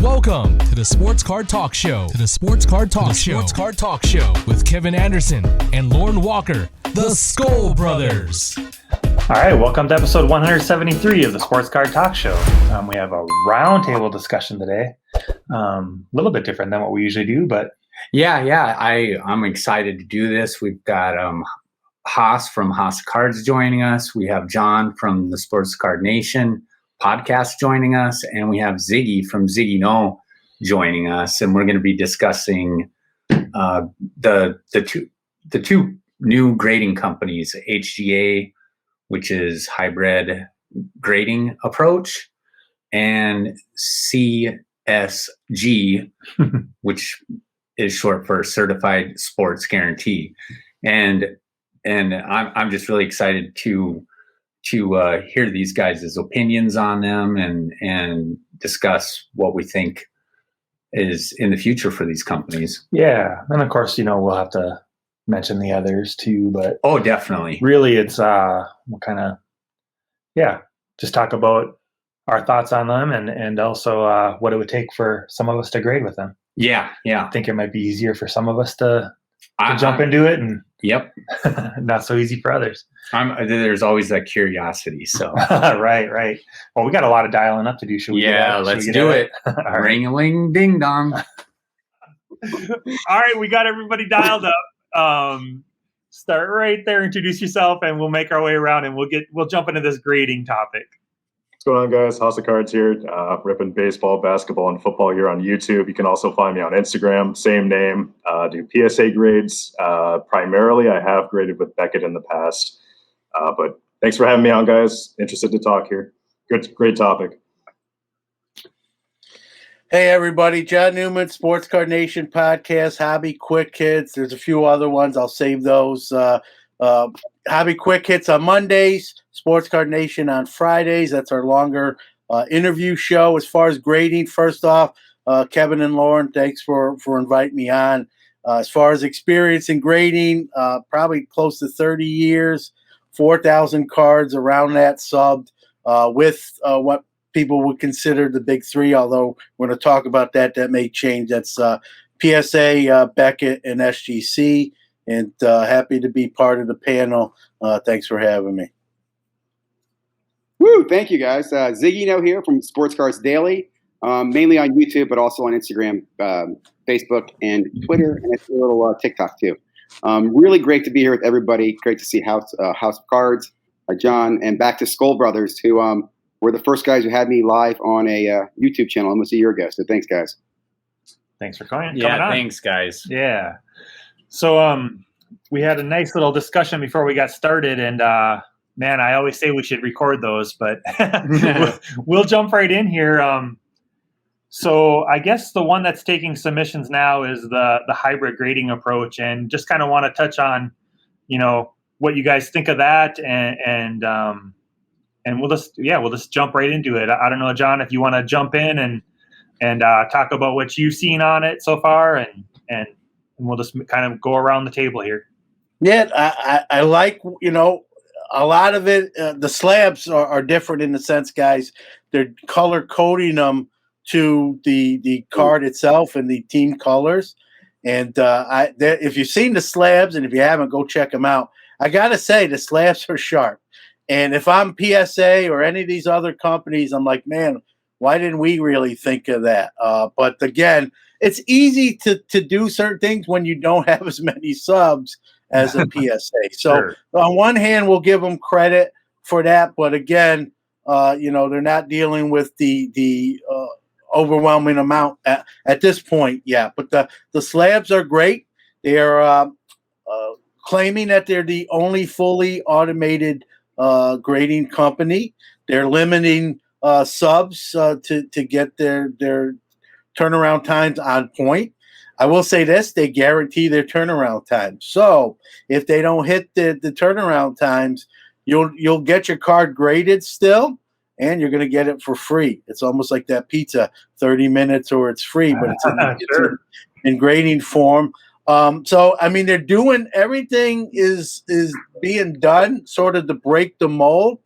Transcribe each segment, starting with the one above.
Welcome to the Sports Card Talk Show. Sports Card Talk Show with Kevin Anderson and Lauren Walker, the Skull Brothers. All right, welcome to episode 173 of the Sports Card Talk Show. We have a roundtable discussion today. A little bit different than what we usually do, but I'm excited to do this. We've got Haas from Haas Cards joining us. We have John from the Sports Card Nation podcast joining us, and we have Ziggy from ZiggyNo's joining us, and we're going to be discussing the two new grading companies, HGA, which is hybrid grading approach, and CSG, which is short for Certified Sports Guarantee. And I'm just really excited to hear these guys' opinions on them and discuss what we think is in the future for these companies. Yeah, and of course, we'll have to mention the others too. But definitely. Really, it's just talk about our thoughts on them and also what it would take for some of us to grade with them. Yeah. I think it might be easier for some of us to jump into it, and not so easy for others. There's always that curiosity. So right. Well, we got a lot of dialing up to do. Should we? Let's do it. Ring-a-ling, ding dong. All right, we got everybody dialed up. Start right there. Introduce yourself, and we'll make our way around, and we'll jump into this grading topic. What's going on, guys? House of Cards here, ripping baseball, basketball, and football here on YouTube. You can also find me on Instagram, same name. Do PSA grades. Primarily, I have graded with Beckett in the past. But thanks for having me on, guys. Interested to talk here. Great topic. Hey, everybody. John Newman, Sports Card Nation podcast, Hobby Quick Hits. There's a few other ones. I'll save those. Hobby Quick Hits on Mondays, Sports Card Nation on Fridays. That's our longer interview show. As far as grading, first off, Kevin and Lauren, thanks for inviting me on. As far as experience in grading, probably close to 30 years, 4,000 cards around that subbed with what people would consider the big three, although we're going to talk about that. That may change. That's PSA, Beckett, and SGC. And happy to be part of the panel. Thanks for having me. Woo! Thank you, guys. ZiggyNo's here from Sports Cards Daily, mainly on YouTube, but also on Instagram, Facebook, and Twitter, and a little TikTok too. Really great to be here with everybody. Great to see House of Cards, John, and back to Skull Brothers, who were the first guys who had me live on a YouTube channel almost a year ago. So thanks, guys. Thanks for coming on. Thanks, guys. Yeah. So we had a nice little discussion before we got started, and man, I always say we should record those, but we'll jump right in here. So I guess the one that's taking submissions now is the hybrid grading approach, and just kind of want to touch on, what you guys think of that, and we'll just jump right into it. I don't know, John, if you want to jump in and talk about what you've seen on it so far, and we'll just kind of go around the table here. Yeah, I like, a lot of it. The slabs are different in the sense, guys, they're color coding them to the card itself and the team colors. And if you've seen the slabs, and if you haven't, go check them out. I got to say, the slabs are sharp. And if I'm PSA or any of these other companies, I'm like, man, why didn't we really think of that? But again, it's easy to do certain things when you don't have as many subs as a PSA. So Sure. On one hand, we'll give them credit for that. But again, they're not dealing with the overwhelming amount at this point. Yeah, but the slabs are great. They're claiming that they're the only fully automated grading company. They're limiting subs to get their turnaround times on point. I will say this, they guarantee their turnaround time. So if they don't hit the turnaround times, you'll get your card graded still, and you're going to get it for free. It's almost like that pizza, 30 minutes or it's free, but it's in grading form. So, I mean, they're doing everything is being done sort of to break the mold.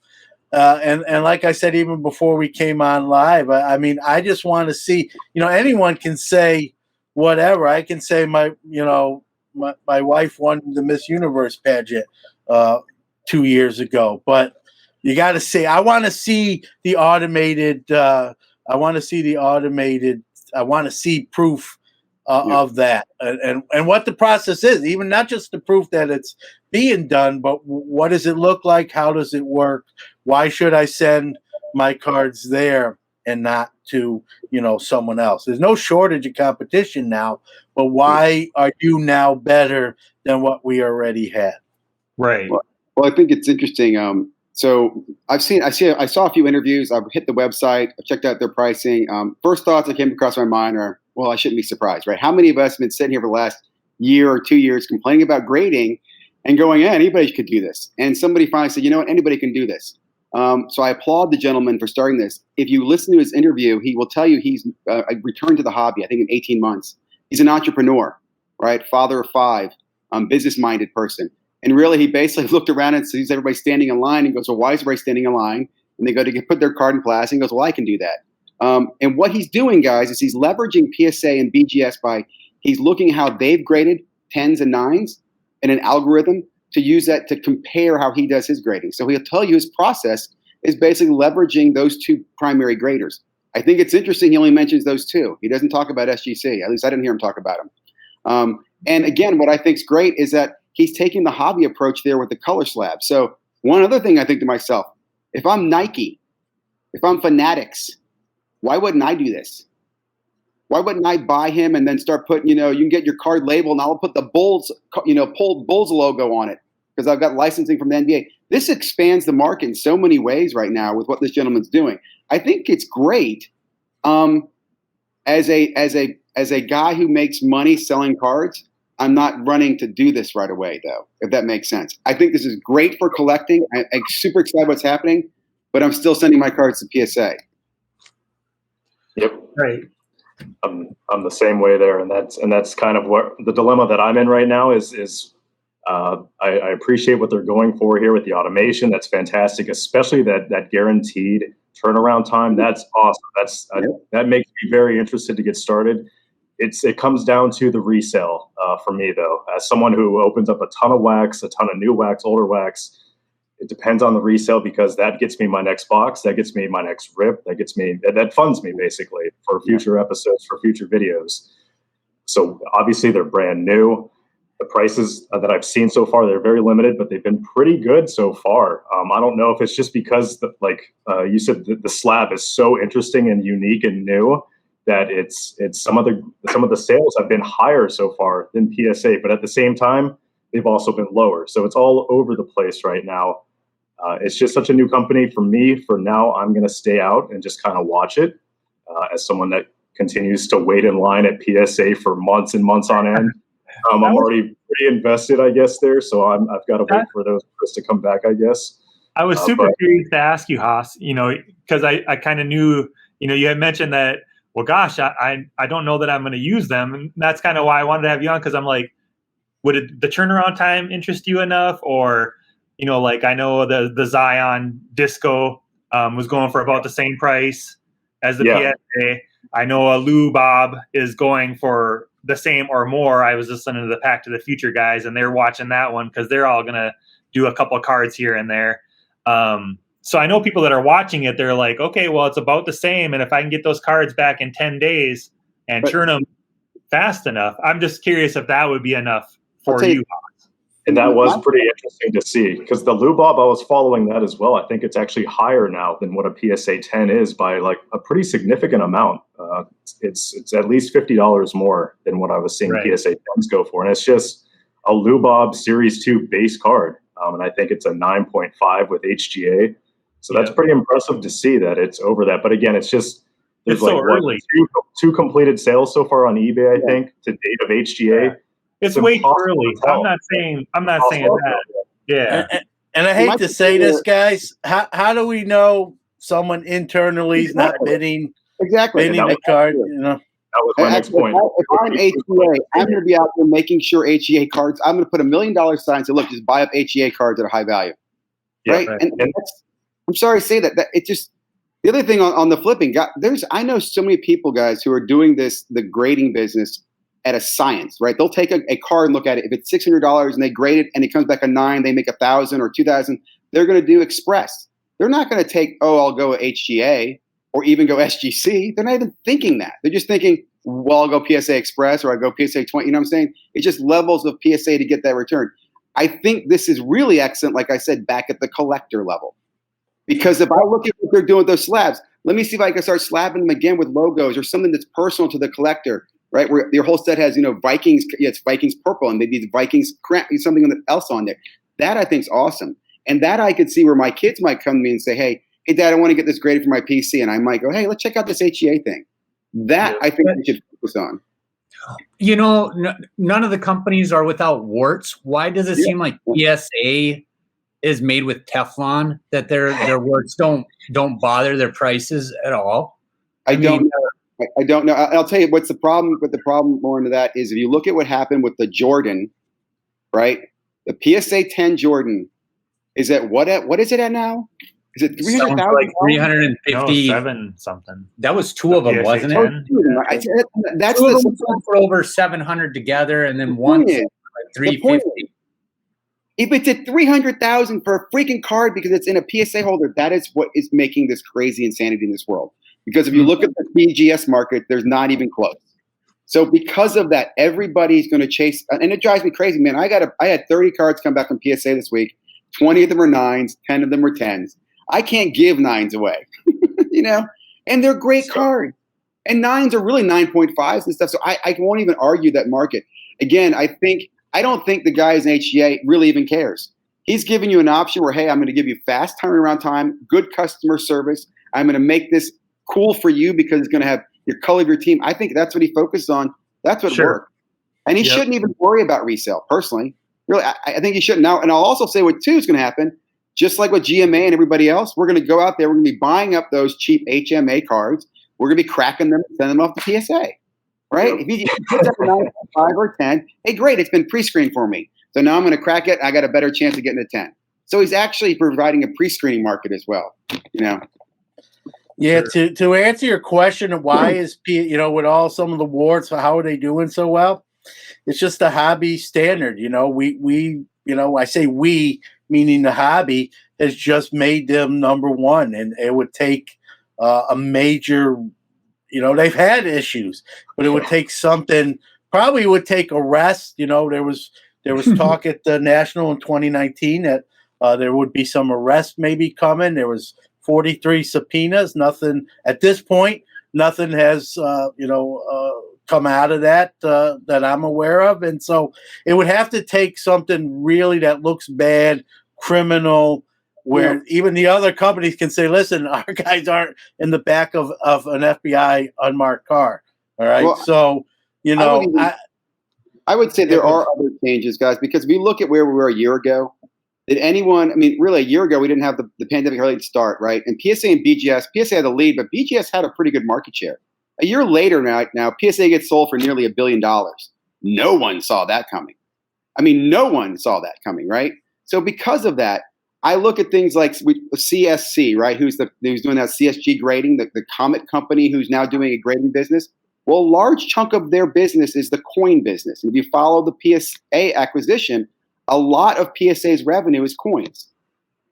And like I said, even before we came on live, I mean, I just want to see, anyone can say whatever. I can say my wife won the Miss Universe pageant 2 years ago, but you got to see, I want to see the automated, I want to see proof of that and what the process is, even not just the proof that it's being done, but what does it look like? How does it work? Why should I send my cards there and not to, someone else? There's no shortage of competition now, but why are you now better than what we already had? Right. Well, I think it's interesting. So I saw a few interviews. I've hit the website. I checked out their pricing. First thoughts that came across my mind are, well, I shouldn't be surprised, right? How many of us have been sitting here for the last year or 2 years complaining about grading and going, yeah, anybody could do this. And somebody finally said, you know what, anybody can do this. So I applaud the gentleman for starting this. If you listen to his interview, he will tell you he's returned to the hobby, I think in 18 months. He's an entrepreneur, right? Father of 5, business-minded person. And really, he basically looked around and sees everybody standing in line and goes, well, why is everybody standing in line? And they go to put their card in class and he goes, well, I can do that. And what he's doing, guys, is he's leveraging PSA and BGS he's looking at how they've graded 10s and 9s in an algorithm to use that to compare how he does his grading. So he'll tell you his process is basically leveraging those 2 primary graders. I think it's interesting he only mentions those 2. He doesn't talk about SGC. At least I didn't hear him talk about them. And again, what I think is great is that he's taking the hobby approach there with the color slab. So one other thing I think to myself, if I'm Nike, if I'm Fanatics, why wouldn't I do this? Why wouldn't I buy him and then start putting, you can get your card label and I'll put the Bulls, Bulls logo on it because I've got licensing from the NBA. This expands the market in so many ways right now with what this gentleman's doing. I think it's great. As a guy who makes money selling cards, I'm not running to do this right away, though, if that makes sense. I think this is great for collecting. I'm super excited what's happening, but I'm still sending my cards to PSA. Yep. Right. I'm the same way there, and that's kind of what the dilemma that I'm in right now is. I appreciate what they're going for here with the automation. That's fantastic, especially that guaranteed turnaround time. That's awesome. That makes me very interested to get started. It comes down to the resale for me, though. As someone who opens up a ton of wax, a ton of new wax, older wax, it depends on the resale because that gets me my next box, that gets me my next rip, that funds me basically for future episodes, for future videos. So obviously they're brand new. The prices that I've seen so far, they're very limited, but they've been pretty good so far. I don't know if it's just because, you said, the slab is so interesting and unique and new that it's some of the sales have been higher so far than PSA, but at the same time, they've also been lower. So it's all over the place right now. It's just such a new company for me. For now, I'm going to stay out and just kind of watch it as someone that continues to wait in line at PSA for months and months on end. I'm already pretty invested, I guess, there. So I've got to wait for those to come back, I guess. I was super curious to ask you, Haas, because I kind of knew, you had mentioned that, well, gosh, I don't know that I'm going to use them. And that's kind of why I wanted to have you on, because I'm like, would the turnaround time interest you enough? Or, I know the Zion Disco was going for about the same price as the PSA. I know a Lou Bob is going for the same or more. I was listening to the Pack to the Future guys, and they're watching that one because they're all going to do a couple of cards here and there. So I know people that are watching it, they're like, okay, well, it's about the same. And if I can get those cards back in 10 days and churn them fast enough, I'm just curious if that would be enough for you. And that was pretty interesting to see because the Lou Bob, I was following that as well. I think it's actually higher now than what a PSA 10 is by like a pretty significant amount. It's at least $50 more than what I was seeing PSA 10s go for. And it's just a Lou Bob Series 2 base card. And I think it's a 9.5 with HGA. So that's pretty impressive to see that it's over that. But again, it's just there's like early. Two completed sales so far on eBay, I think, to date of HGA. Yeah. It's way too early. I'm not saying that. Yeah. And I hate to say this, guys. How do we know someone internally is not bidding the card? That was my next point. If I'm HGA, I'm going to be out there making sure HGA cards. I'm going to put $1 million sign and say, look, just buy up HGA cards at a high value. Right? And I'm sorry to say that it just, the other thing on the flipping, I know so many people, guys, who are doing the grading business at a science, right? They'll take a card and look at it. If it's $600 and they grade it and it comes back a 9, they make 1,000 or 2,000. They're going to do express. They're not going to take, I'll go HGA or even go SGC. They're not even thinking that. They're just thinking, well, I'll go PSA Express or I'll go PSA 20. You know what I'm saying? It's just levels of PSA to get that return. I think this is really excellent, like I said, back at the collector level. Because if I look at what they're doing with those slabs, let me see if I can start slabbing them again with logos or something that's personal to the collector, right? Where your whole set has, Vikings, it's Vikings purple and maybe the Vikings something else on there. That I think is awesome. And that I could see where my kids might come to me and say, hey, Dad, I want to get this graded for my PC. And I might go, hey, let's check out this HEA thing. That I think we should focus on. None of the companies are without warts. Why does it seem like PSA is made with Teflon, that their warts don't bother their prices at all? I don't know. I'll tell you what's the problem with the problem more into that is if you look at what happened with the Jordan, right? The PSA 10 Jordan is at what is it at now? Is it 300,000? Like 350. 7 something. That was 2 of them, wasn't it? That's two of them sold for over 700 together, and then one like 350. If it's at 300,000 for a freaking card because it's in a PSA holder, that is what is making this crazy insanity in this world. Because if you look at the BGS market, there's not even close. So because of that, everybody's going to chase, and it drives me crazy, man. I had 30 cards come back from PSA this week. 20 of them are 9s, 10 of them were 10s. I can't give 9s away, and they're great cards. And 9s are really 9.5s and stuff. So I won't even argue that market. Again, I don't think the guy in HGA really even cares. He's giving you an option where, hey, I'm going to give you fast turnaround time, good customer service. I'm going to make this cool for you because it's going to have your color of your team. I think that's what he focused on. That's what worked. And he shouldn't even worry about resale, personally. Really, I think he shouldn't. Now, and I'll also say what too is going to happen. Just like with GMA and everybody else, we're going to go out there. We're going to be buying up those cheap HMA cards. We're going to be cracking them and sending them off to PSA, right? If you put up a 9.5 or 10, hey, great, it's been pre-screened for me. So now I'm going to crack it. I got a better chance of getting a 10. So he's actually providing a pre-screening market as well, Yeah, to answer your question of why is with all some of the wards, how are they doing so well? It's just the hobby standard. I say we, meaning the hobby, has just made them number one, and it would take a major, they've had issues, but it would take something. Probably would take arrest. There was talk at the National in 2019 that there would be some arrest maybe coming. There was 43 subpoenas. Nothing at this point. Nothing has come out of that that I'm aware of, and so it would have to take something really that looks bad, criminal, where even the other companies can say, "Listen, our guys aren't in the back of an FBI unmarked car." All right, well, so I would say there are other changes, guys, because if you look at where we were a year ago, did anyone? I mean, really, a year ago we didn't have the pandemic really start, right? And PSA and BGS, PSA had the lead, but BGS had a pretty good market share. A year later now PSA gets sold for nearly $1 billion. No one saw that coming. I mean, no one saw that coming, right? So because of that, I look at things like CSC, right? Who's doing that CSG grading, the Comet company who's now doing a grading business. Well, a large chunk of their business is the coin business. And if you follow the PSA acquisition, a lot of PSA's revenue is coins,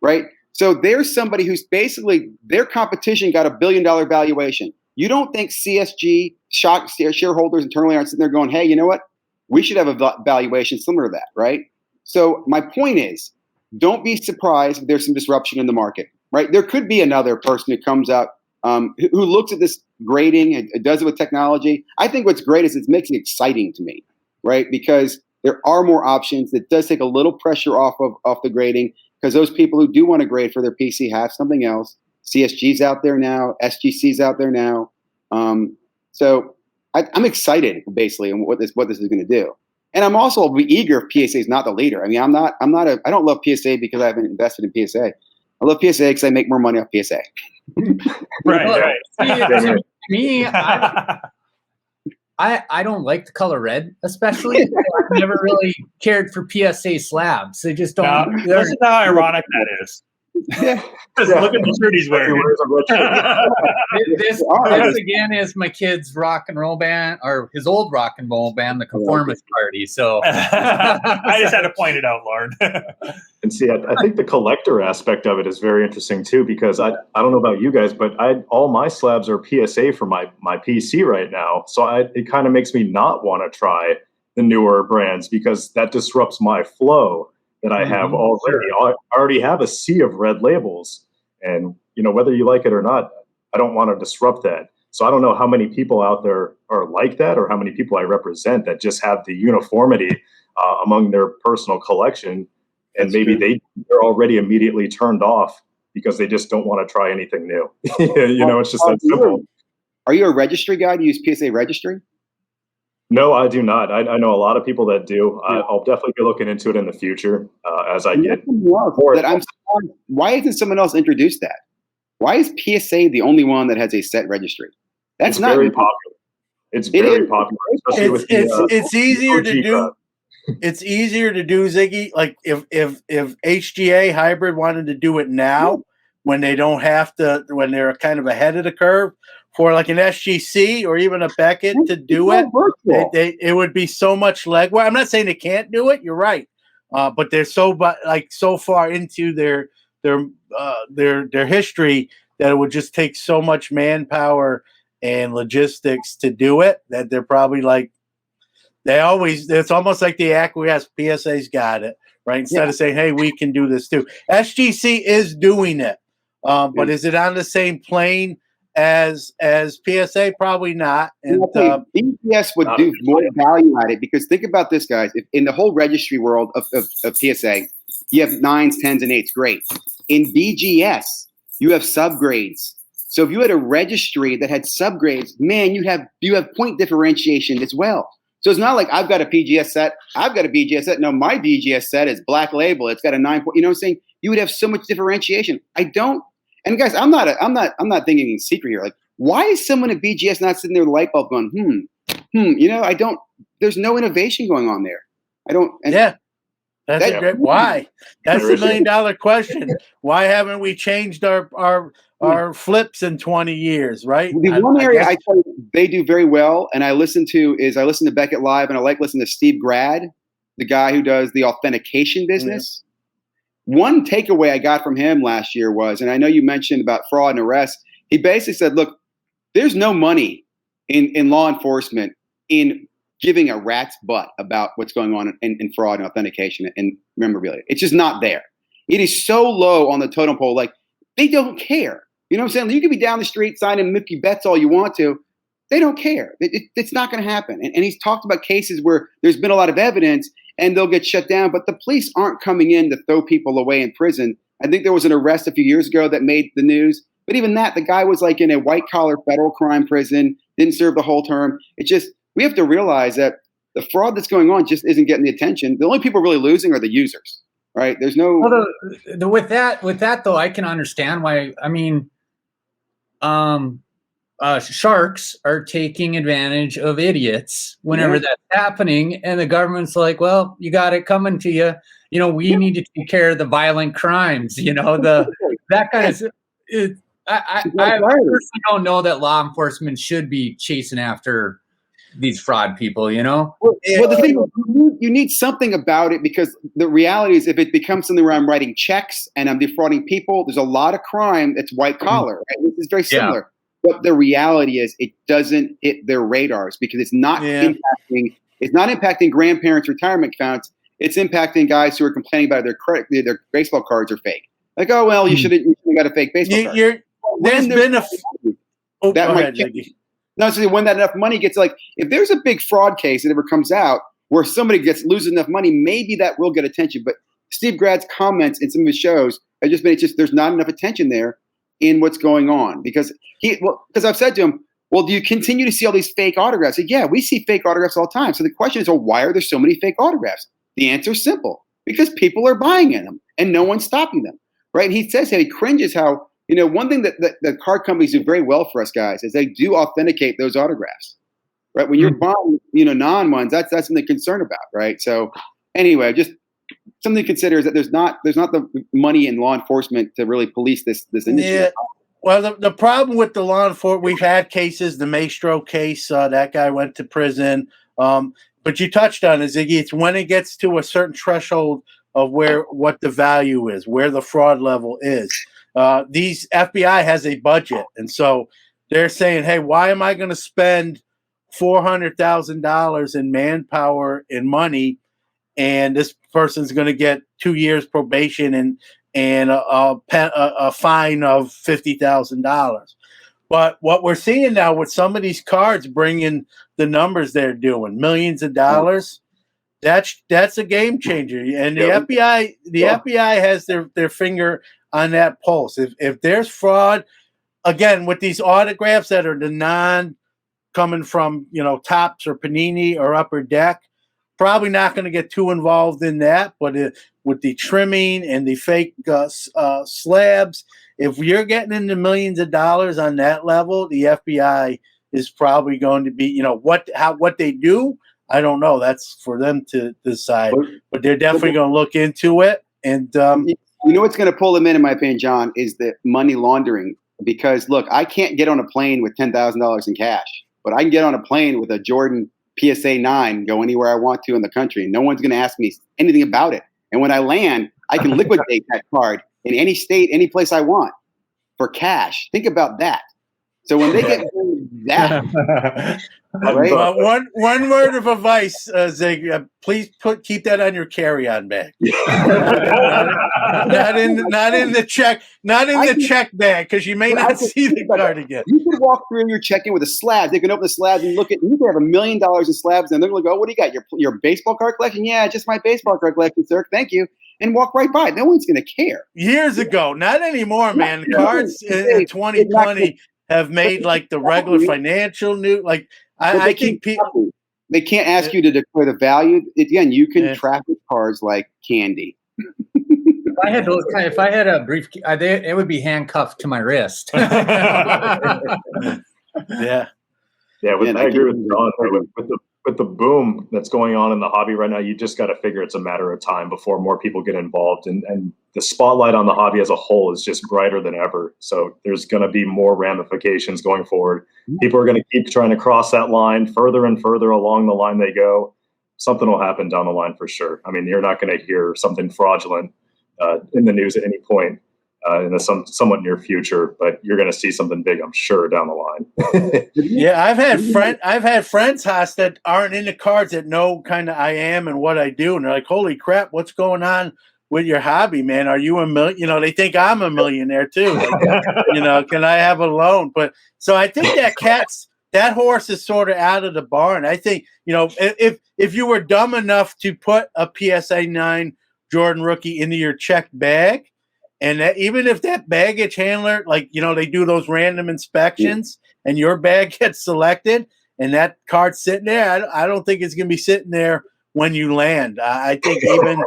right? So there's somebody who's basically, their competition got $1 billion valuation. You don't think CSG shareholders internally aren't sitting there going, hey, you know what? We should have a valuation similar to that, right? So my point is, don't be surprised if there's some disruption in the market, right? There could be another person who comes out who looks at this grading and does it with technology. I think what's great is it makes it exciting to me, right? Because there are more options. It does take a little pressure off the grading because those people who do want to grade for their PC have something else. CSG's out there now. SGC's out there now. So I'm excited basically on what this is going to do. And I'm also eager if PSA is not the leader. I mean, I don't love PSA because I haven't invested in PSA. I love PSA because I make more money off PSA. Right. To me, I don't like the color red, especially. I've never really cared for PSA slabs. They just don't. Listen to how ironic that is. Just look at the shirt he's wearing. This again is my kid's rock and roll band, or his old rock and roll band, the Conformist Party. So I just had to point it out, Lauren. And see, I think the collector aspect of it is very interesting too, because I don't know about you guys, but all my slabs are PSA for my PC right now. So it kind of makes me not want to try the newer brands, because that disrupts my flow that I have already. I already have a sea of red labels, and whether you like it or not, I don't want to disrupt that. So I don't know how many people out there are like that, or how many people I represent that just have the uniformity among their personal collection, and maybe they're already immediately turned off because they just don't want to try anything new. It's just that simple. Are you a registry guy? Do you use PSA registry? No, I do not. I know a lot of people that do. I'll definitely be looking into it in the future as I get more. Why isn't someone else introduced that? Why is PSA the only one that has a set registry? That's not very popular. It's very popular, especially with it's easier to do. It's easier to do, Ziggy. Like if HGA Hybrid wanted to do it now, when they don't have to, when they're kind of ahead of the curve, for like an SGC or even a Beckett to do it, it would be so much legwork. I'm not saying they can't do it. You're right, but they're so far into their history that it would just take so much manpower and logistics to do it that they're probably like it's almost like they acquiesce. PSA's got it right instead of saying, "Hey, we can do this too." SGC is doing it, but is it on the same plane as PSA? Probably not. And BGS would do more value at it, because think about this, guys. If in the whole registry world of PSA, you have 9s, 10s, and 8s. Great. In BGS, you have subgrades. So if you had a registry that had subgrades, man, you have point differentiation as well. So it's not like I've got a PGS set, I've got a BGS set. No, my BGS set is black label. It's got a 9. You know what I'm saying? You would have so much differentiation. I don't. And guys, I'm not thinking in secret here. Like, why is someone at BGS not sitting there with a light bulb going, I don't. There's no innovation going on there. I don't. That's great. Why? That's the $1 million question. Why haven't we changed our flips in 20 years? Right. The one area I tell you they do very well, and I listen to Beckett Live, and I like listening to Steve Grad, the guy who does the authentication business. Yeah. One takeaway I got from him last year was, and I know you mentioned about fraud and arrest, he basically said, look, there's no money in law enforcement in giving a rat's butt about what's going on in fraud and authentication and memorabilia. It's just not there. It is so low on the totem pole. Like, they don't care. You know what I'm saying? You can be down the street signing Mickey bets all you want to. They don't care. It's not going to happen. And he's talked about cases where there's been a lot of evidence and they'll get shut down, but the police aren't coming in to throw people away in prison. I think there was an arrest a few years ago that made the news, but even that, the guy was like in a white collar federal crime prison, didn't serve the whole term. It's just, we have to realize that the fraud that's going on just isn't getting the attention. The only people really losing are the users, right? There's no. Well, with that though, I can understand why. I mean, sharks are taking advantage of idiots whenever that's happening, and the government's like, well, you got it coming to you. We need to take care of the violent crimes. That kind of. I personally don't know that law enforcement should be chasing after these fraud people. Well, the thing is, you need something about it, because the reality is, if it becomes something where I'm writing checks and I'm defrauding people, there's a lot of crime that's white collar. Right? This is very similar. Yeah. But the reality is, it doesn't hit their radars because it's not impacting. It's not impacting grandparents' retirement accounts. It's impacting guys who are complaining about their baseball cards are fake. Like, oh well, you should have got a fake baseball card. There's been a. So when that enough money gets, like, if there's a big fraud case that ever comes out where somebody loses enough money, maybe that will get attention. But Steve Grad's comments in some of his shows have just been, there's not enough attention there in what's going on, because I've said to him, well, do you continue to see all these fake autographs? I said, yeah, we see fake autographs all the time. So the question is, well, why are there so many fake autographs? The answer is simple: because people are buying them and no one's stopping them, right? And he says how he cringes how, one thing that the card companies do very well for us guys is they do authenticate those autographs, right? When you're buying, non ones, that's something to concern about, right? So anyway, just something to consider is that there's not the money in law enforcement to really police this industry. Yeah. Well, the problem with the law enforcement, we've had cases, the Maestro case, that guy went to prison. But you touched on it, Ziggy. It's when it gets to a certain threshold of what the value is, where the fraud level is. These FBI has a budget, and so they're saying, "Hey, why am I going to spend $400,000 in manpower and money, and this person's going to get 2 years probation and a fine of $50,000?" But what we're seeing now with some of these cards bringing the numbers they're doing, millions of dollars, that's a game changer. And the FBI has their finger on that pulse. If there's fraud, again, with these autographs that are the non coming from, Topps or Panini or Upper Deck, probably not going to get too involved in that. But with the trimming and the fake slabs, if you're getting into millions of dollars on that level, the FBI is probably going to be, what they do, I don't know. That's for them to decide. But they're definitely going to look into it. And what's going to pull them in my opinion, John, is the money laundering. Because look, I can't get on a plane with $10,000 in cash, but I can get on a plane with a Jordan PSA 9, go anywhere I want to in the country. No one's going to ask me anything about it. And when I land, I can liquidate that card in any state, any place I want for cash. Think about that. So when they get that, right? One word of advice, Zig, please keep that on your carry-on bag. not in the check bag, because you may not see the card again. You can walk through your check-in with a slab. They can open the slabs and look at. You can have $1 million in slabs, and they're going to go, "What do you got? Your baseball card collection? Yeah, just my baseball card collection, sir. Thank you." And walk right by. No one's going to care. Years ago, not anymore, man. Cards in 2020 have made like the regular financial news. Like I think people, they can't ask you to declare the value. Again, you can traffic cards like candy. If I had a brief, it would be handcuffed to my wrist. Yeah. I agree with John. With the boom that's going on in the hobby right now, you just got to figure it's a matter of time before more people get involved. And the spotlight on the hobby as a whole is just brighter than ever. So there's going to be more ramifications going forward. People are going to keep trying to cross that line further and further along the line they go. Something will happen down the line for sure. I mean, you're not going to hear something fraudulent in the news at any point in the somewhat near future, but you're going to see something big, I'm sure, down the line. Yeah, I've had friends, Haas, that aren't into cards that know kind of I am and what I do, and they're like, "Holy crap, what's going on with your hobby, man? Are you a million?" They think I'm a millionaire too. Like, can I have a loan? But so I think that horse is sort of out of the barn. I think if you were dumb enough to put a PSA 9 Jordan rookie into your checked bag. And that, even if that baggage handler, they do those random inspections and your bag gets selected and that card's sitting there, I don't think it's going to be sitting there when you land. I think even,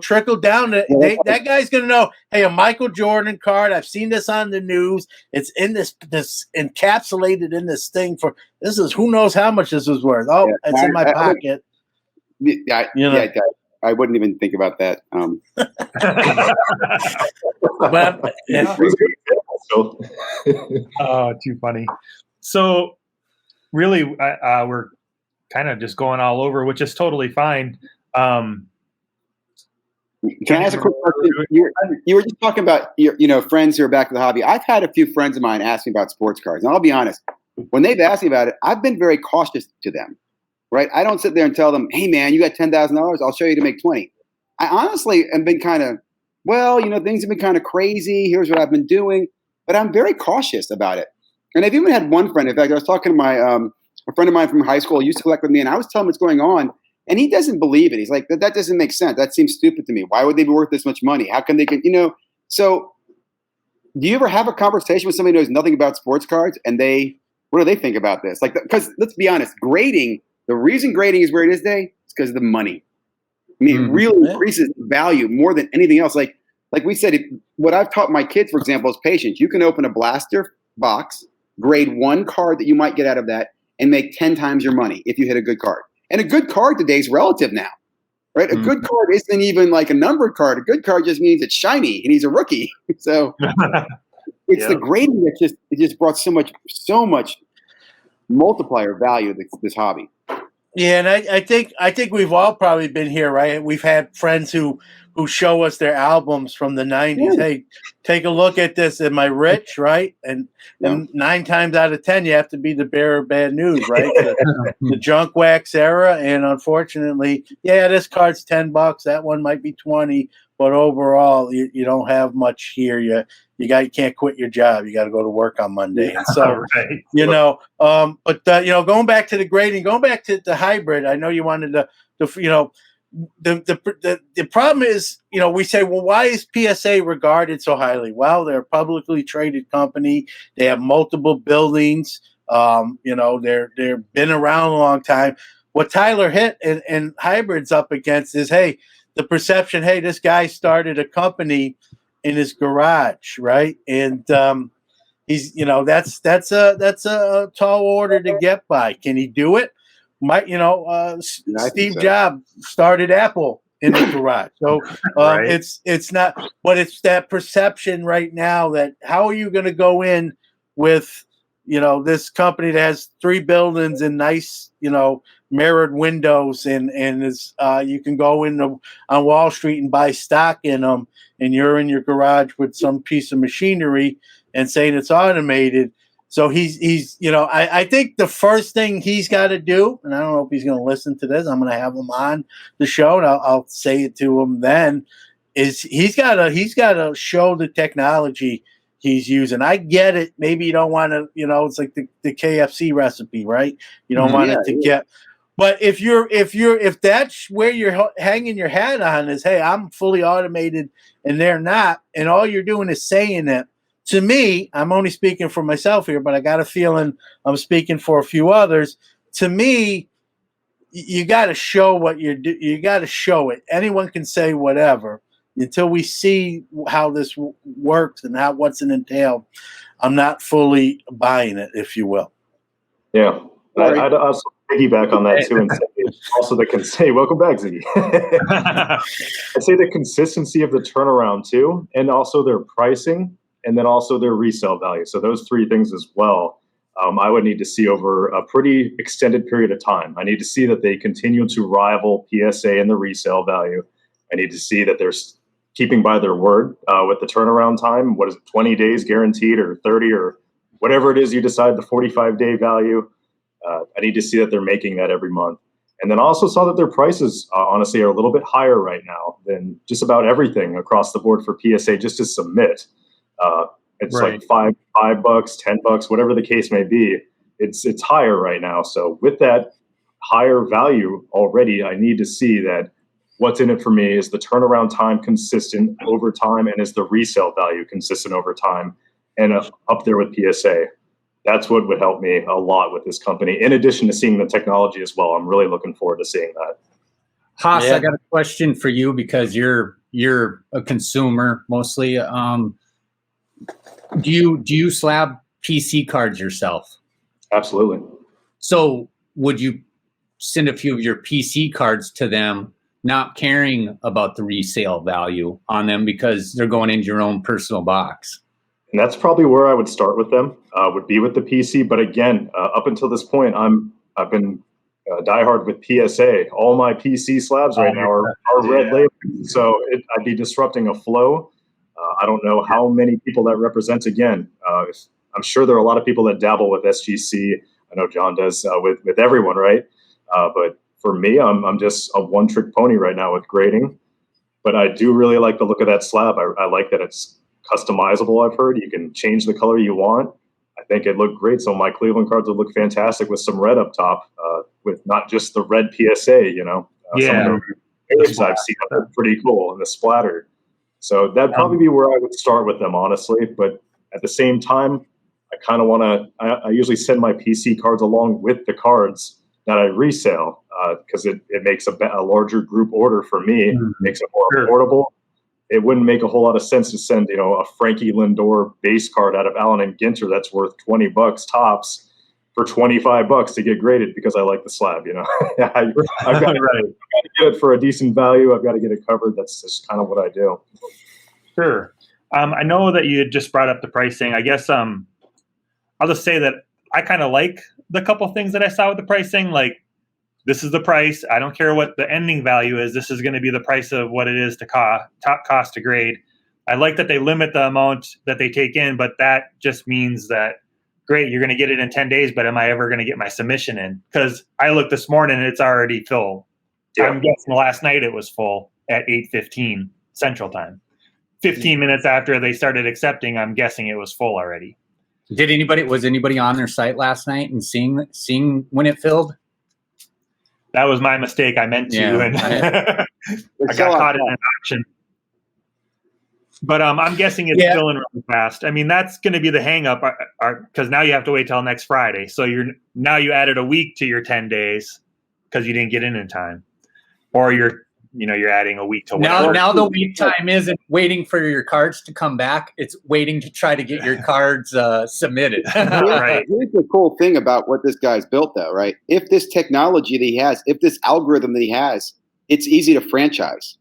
trickle down. That guy's going to know, hey, a Michael Jordan card, I've seen this on the news. It's in this encapsulated in this thing this is who knows how much this was worth. Oh, it's in my pocket. I wouldn't even think about that. Oh, too funny. So really, we're kind of just going all over, which is totally fine. Can I ask a quick question? You were just talking about your friends who are back in the hobby. I've had a few friends of mine ask me about sports cards, and I'll be honest, when they've asked me about it, I've been very cautious to them. Right? I don't sit there and tell them, "Hey, man, you got $10,000. I'll show you to make 20." I honestly have been kind of, things have been kind of crazy. Here's what I've been doing, but I'm very cautious about it. And I've even had one friend. In fact, I was talking to my a friend of mine from high school. He used to collect with me, and I was telling him what's going on, and he doesn't believe it. He's like, "That doesn't make sense. That seems stupid to me. Why would they be worth this much money? How can they get So, do you ever have a conversation with somebody who knows nothing about sports cards, and what do they think about this? Because let's be honest, grading. The reason grading is where it is today is because of the money. I mean, it really increases the value more than anything else. Like we said, what I've taught my kids, for example, is patience. You can open a blaster box, grade one card that you might get out of that, and make 10 times your money if you hit a good card. And a good card today is relative now. right? A good card isn't even like a numbered card. A good card just means it's shiny and he's a rookie. So it's the grading that just brought so much multiplier value to this hobby. Yeah, and I think we've all probably been here, right? We've had friends who show us their albums from the 90s. Yeah. Hey, take a look at this. Am I rich, right? And 9 times out of 10, you have to be the bearer of bad news, right? The junk wax era, and unfortunately, this card's $10. That one might be 20, but overall, you don't have much here. You can't quit your job. You got to go to work on Monday. And so, going back to the grading, going back to the hybrid, I know you wanted to the problem is, we say, well, why is PSA regarded so highly? Well, they're a publicly traded company. They have multiple buildings. They're been around a long time. What Tyler hit and hybrid's up against is, hey, the perception, hey, this guy started a company in his garage, right? And he's, that's a tall order to get by. Can he do it? Steve Jobs started Apple in the garage. So it's not, but it's that perception right now that how are you going to go in with, this company that has 3 buildings and nice, mirrored windows and is you can go on Wall Street and buy stock in them, and you're in your garage with some piece of machinery and saying it's automated. So he's I think the first thing he's got to do, and I don't know if he's going to listen to this, I'm going to have him on the show and I'll say it to him then, is he's got to show the technology he's using. I get it. Maybe you don't want to, it's like the KFC recipe, right? You don't want it to get, but if that's where you're hanging your hat on is, hey, I'm fully automated and they're not, and all you're doing is saying it. To me, I'm only speaking for myself here, but I got a feeling I'm speaking for a few others. To me, you got to show what you do. You got to show it. Anyone can say whatever until we see how this works and what's it entailed. I'm not fully buying it, if you will. Yeah, I'd also piggyback on that too, and say welcome back, Ziggy. I'd say the consistency of the turnaround too, and also their pricing. And then also their resale value. So those 3 things as well, I would need to see over a pretty extended period of time. I need to see that they continue to rival PSA in the resale value. I need to see that they're keeping by their word with the turnaround time. What is it, 20 days guaranteed or 30 or whatever it is you decide, the 45-day value. I need to see that they're making that every month. And then also saw that their prices, honestly, are a little bit higher right now than just about everything across the board for PSA just to submit. It's like $5, $10, whatever the case may be. It's higher right now. So with that higher value already, I need to see that what's in it for me is the turnaround time consistent over time, and is the resale value consistent over time, and up there with PSA. That's what would help me a lot with this company. In addition to seeing the technology as well, I'm really looking forward to seeing that. Haas, I got a question for you because you're a consumer mostly. Do you slab PC cards yourself? Absolutely. So would you send a few of your PC cards to them, not caring about the resale value on them because they're going into your own personal box? And that's probably where I would start with them, would be with the PC. But again, up until this point, I've been diehard with PSA. All my PC slabs right now are red label. So I'd be disrupting a flow. I don't know how many people that represents. Again, I'm sure there are a lot of people that dabble with SGC. I know John does with everyone, right? But for me, I'm just a one-trick pony right now with grading. But I do really like the look of that slab. I like that it's customizable. I've heard you can change the color you want. I think it looked great. So my Cleveland cards would look fantastic with some red up top, with not just the red PSA. Some of the waves I've seen are pretty cool, and the splatter. So that'd probably be where I would start with them, honestly. But at the same time, I kind of want to, I usually send my PC cards along with the cards that I resell, because it makes a larger group order for me, makes it more affordable. It wouldn't make a whole lot of sense to send, a Frankie Lindor base card out of Allen and Ginter that's worth $20 tops for $25 to get graded because I like the slab. I've got to get it for a decent value. I've got to get it covered. That's just kind of what I do. Sure. I know that you had just brought up the pricing. I guess I'll just say that I kind of like the couple things that I saw with the pricing. Like, this is the price. I don't care what the ending value is. This is going to be the price of what it is to top cost to grade. I like that they limit the amount that they take in, but that just means that, great, you're going to get it in 10 days, but am I ever going to get my submission in? Because I looked this morning and it's already full. Yeah. I'm guessing last night it was full at 8:15 Central Time. 15 minutes after they started accepting, I'm guessing it was full already. Was anybody on their site last night and seeing when it filled? That was my mistake. I meant to, and I got caught in an auction. But I'm guessing it's filling really fast. I mean, that's going to be the hang up because now you have to wait till next Friday. So you added a week to your 10 days because you didn't get in time, or you're adding a week to whatever. Now the wait time isn't waiting for your cards to come back. It's waiting to try to get your cards submitted. Right. Here's the cool thing about what this guy's built, though, right? If this technology that he has, if this algorithm that he has, it's easy to franchise.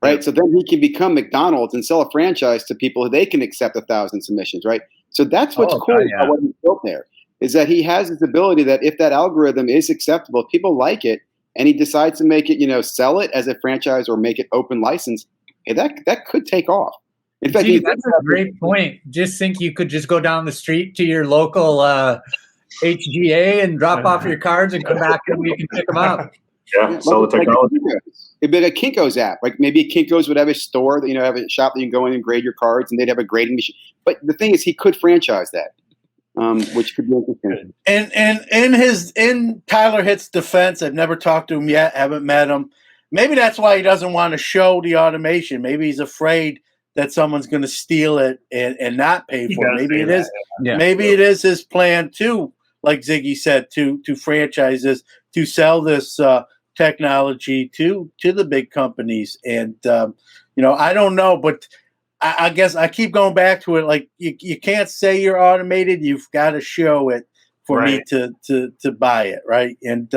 Right. So then he can become McDonald's and sell a franchise to people who they can accept 1,000 submissions. Right. So that's what's cool about what he's built there, is that he has this ability that if that algorithm is acceptable, if people like it, and he decides to make it, sell it as a franchise or make it open license, that could take off. In fact, that's a great point. Just think you could just go down the street to your local HGA and drop off your cards and come back and we can pick them up. Yeah, sell the technology. It'd be like a Kinko's app. Like maybe Kinko's would have a store that, have a shop that you can go in and grade your cards, and they'd have a grading machine. But the thing is, he could franchise that, which could be interesting. And in Tyler Hitt's defense, I've never talked to him yet, haven't met him. Maybe that's why he doesn't want to show the automation. Maybe he's afraid that someone's going to steal it and not pay for it. Maybe it is. Yeah. Maybe it is his plan too, like Ziggy said, to franchise this, to sell this technology to the big companies. And I don't know, but I guess I keep going back to it. Like you can't say you're automated. You've got to show it for me to buy it, right? And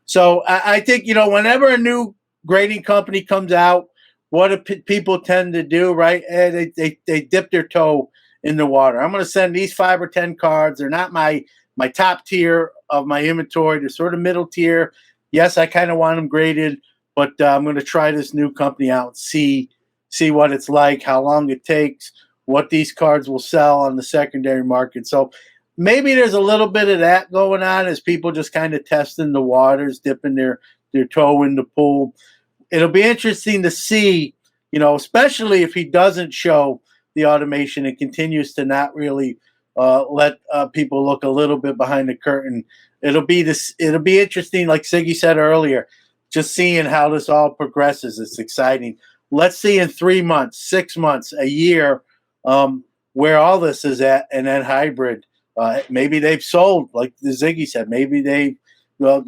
so I think whenever a new grading company comes out, what do people tend to do, right? And they dip their toe in the water. I'm going to send these 5 or 10 cards. They're not my top tier of my inventory. They're sort of middle tier. Yes, I kind of want them graded, but I'm going to try this new company out, see what it's like, how long it takes, what these cards will sell on the secondary market. So maybe there's a little bit of that going on as people just kind of testing the waters, dipping their toe in the pool. It'll be interesting to see, especially if he doesn't show the automation and continues to not really let people look a little bit behind the curtain. It'll be interesting, like Ziggy said earlier, just seeing how this all progresses. It's exciting. Let's see in 3 months, 6 months, a year, where all this is at, and then hybrid. Maybe they've sold, like Ziggy said. Maybe the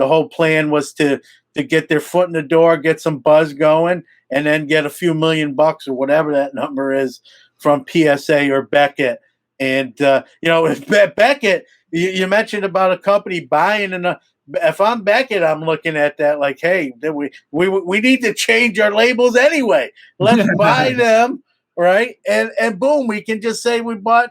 whole plan was to get their foot in the door, get some buzz going, and then get a few $1,000,000 or whatever that number is from PSA or Beckett. And if Beckett, you mentioned about a company buying, and if I'm Beckett, I'm looking at that like, hey, we need to change our labels anyway. Let's buy them, right? And boom, we can just say we bought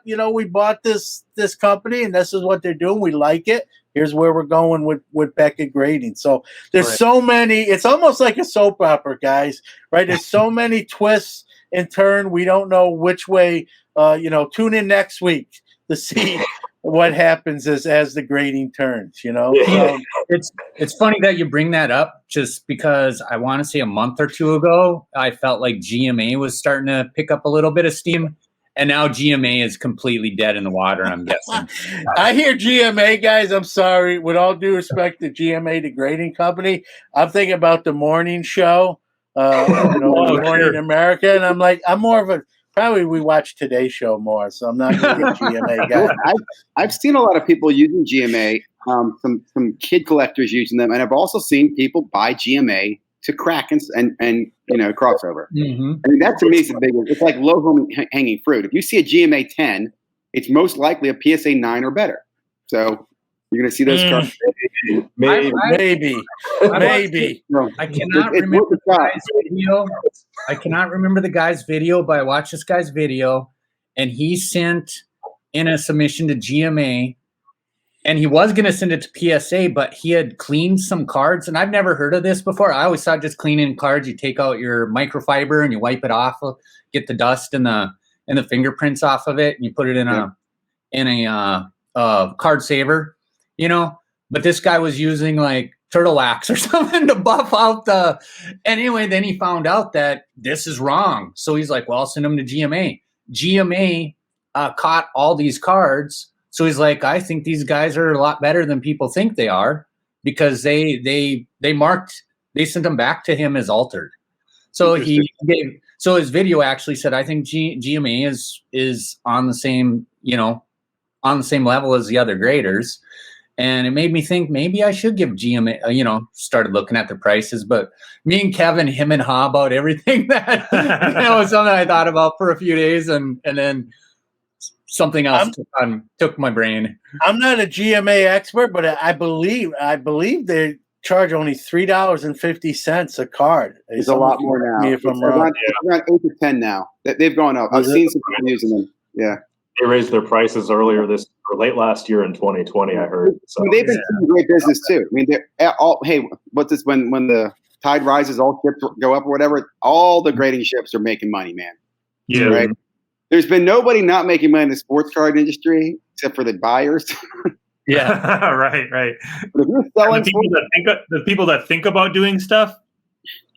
this company, and this is what they're doing. We like it. Here's where we're going with Beckett grading. So there's so many. It's almost like a soap opera, guys, right? There's so many twists and turns. We don't know which way. Tune in next week to see what happens as the grading turns. It's funny that you bring that up, just because I want to say a month or two ago, I felt like GMA was starting to pick up a little bit of steam. And now GMA is completely dead in the water, I'm guessing. I hear GMA, guys. I'm sorry. With all due respect to GMA, the grading company, I'm thinking about the morning show, Morning America. And I'm like, I'm more of a, probably we watch Today Show more, so I'm not really a GMA guy. I've seen a lot of people using GMA, some kid collectors using them, and I've also seen people buy GMA to crack and crossover. Mm-hmm. I mean, that to me is the big one. It's like low hanging fruit. If you see a GMA 10, it's most likely a PSA 9 or better. So You're going to see those cards. Maybe. I cannot remember the guy's video. I cannot remember the guy's video, but I watched this guy's video, and he sent in a submission to GMA, and he was going to send it to PSA, but he had cleaned some cards, and I've never heard of this before. I always thought just cleaning cards, you take out your microfiber and you wipe it off, get the dust and the fingerprints off of it, and you put it in a card saver, you know. But this guy was using like turtle wax or something to buff out the. Anyway, then he found out that this is wrong, so he's like, "Well, I'll send them to GMA." GMA caught all these cards, so he's like, "I think these guys are a lot better than people think they are," because they sent them back to him as altered. So so his video actually said, "I think GMA is on the same level as the other graders." And it made me think maybe I should give GMA, started looking at the prices. But me and Kevin, him and Ha about everything that was something I thought about for a few days. And then something else took my brain. I'm not a GMA expert, but I believe they charge only $3.50 a card. It's a lot more now. If I'm wrong. Around 8 to 10 now. They've gone up. I've seen some people using them. Yeah. They raised their prices earlier late last year in 2020, I heard. So they've been doing great business too. I mean, they're all, hey, what's this? When the tide rises, all ships go up or whatever. All the grading ships are making money, man. Yeah. Right. There's been nobody not making money in the sports card industry except for the buyers. Yeah. Right. But if you're selling the people that think about doing stuff.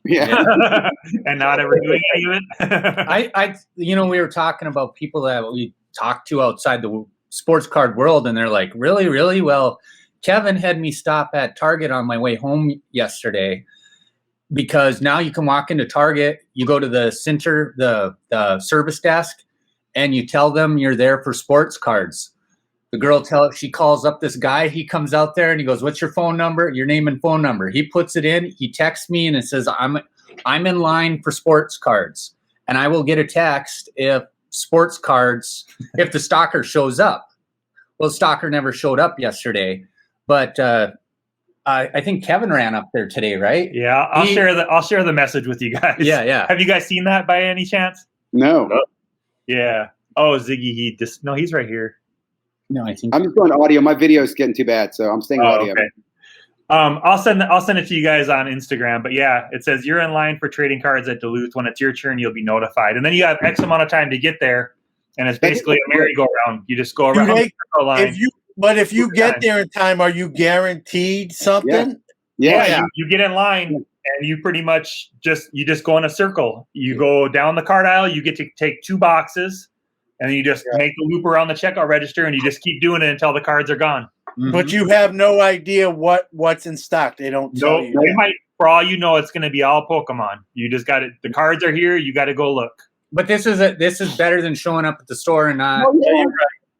Yeah. And not ever doing any of it. We were talking about people that we talk to outside the sports card world, and they're like, really? Well, Kevin had me stop at Target on my way home yesterday, because now you can walk into Target, you go to the center, the service desk, and you tell them you're there for sports cards. The girl she calls up this guy, he comes out there and he goes, "What's your phone number?" Your name and phone number. He puts it in, he texts me and it says, I'm in line for sports cards, and I will get a text if the stalker shows up. Well, the stalker never showed up yesterday, but I think Kevin ran up there today, right? Yeah, I'll share the message with you guys. Yeah. Have you guys seen that by any chance? No. Yeah. Oh, Ziggy, he's right here. No, I think I'm just going audio. My video is getting too bad, so I'm staying audio. Okay. I'll send it to you guys on Instagram. But yeah, it says you're in line for trading cards at Duluth. When it's your turn, you'll be notified, and then you have X amount of time to get there. And it's basically a merry-go-round. You just go around the line. If you get there in time, are you guaranteed something? Yeah. You get in line, and you pretty much just go in a circle. You go down the card aisle. You get to take 2 boxes, and then you just make the loop around the checkout register, and you just keep doing it until the cards are gone. Mm-hmm. But you have no idea what's in stock. They don't tell you. They might, for all you know, it's going to be all Pokemon. You just got it. The cards are here. You got to go look. But this is better than showing up at the store and not. Oh, yeah.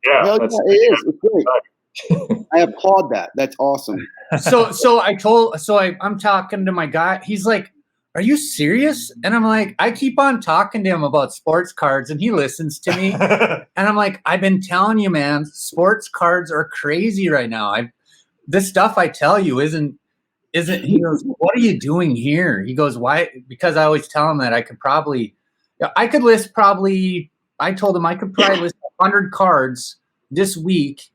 Yeah, it is. It's great. I applaud that. That's awesome. I'm talking to my guy. He's like, "Are you serious?" And I'm like, I keep on talking to him about sports cards, and he listens to me. And I'm like, "I've been telling you, man, sports cards are crazy right now. This stuff I tell you isn't." He goes, "What are you doing here?" He goes, "Why?" Because I always tell him that I could list I told him I could probably list 100 cards this week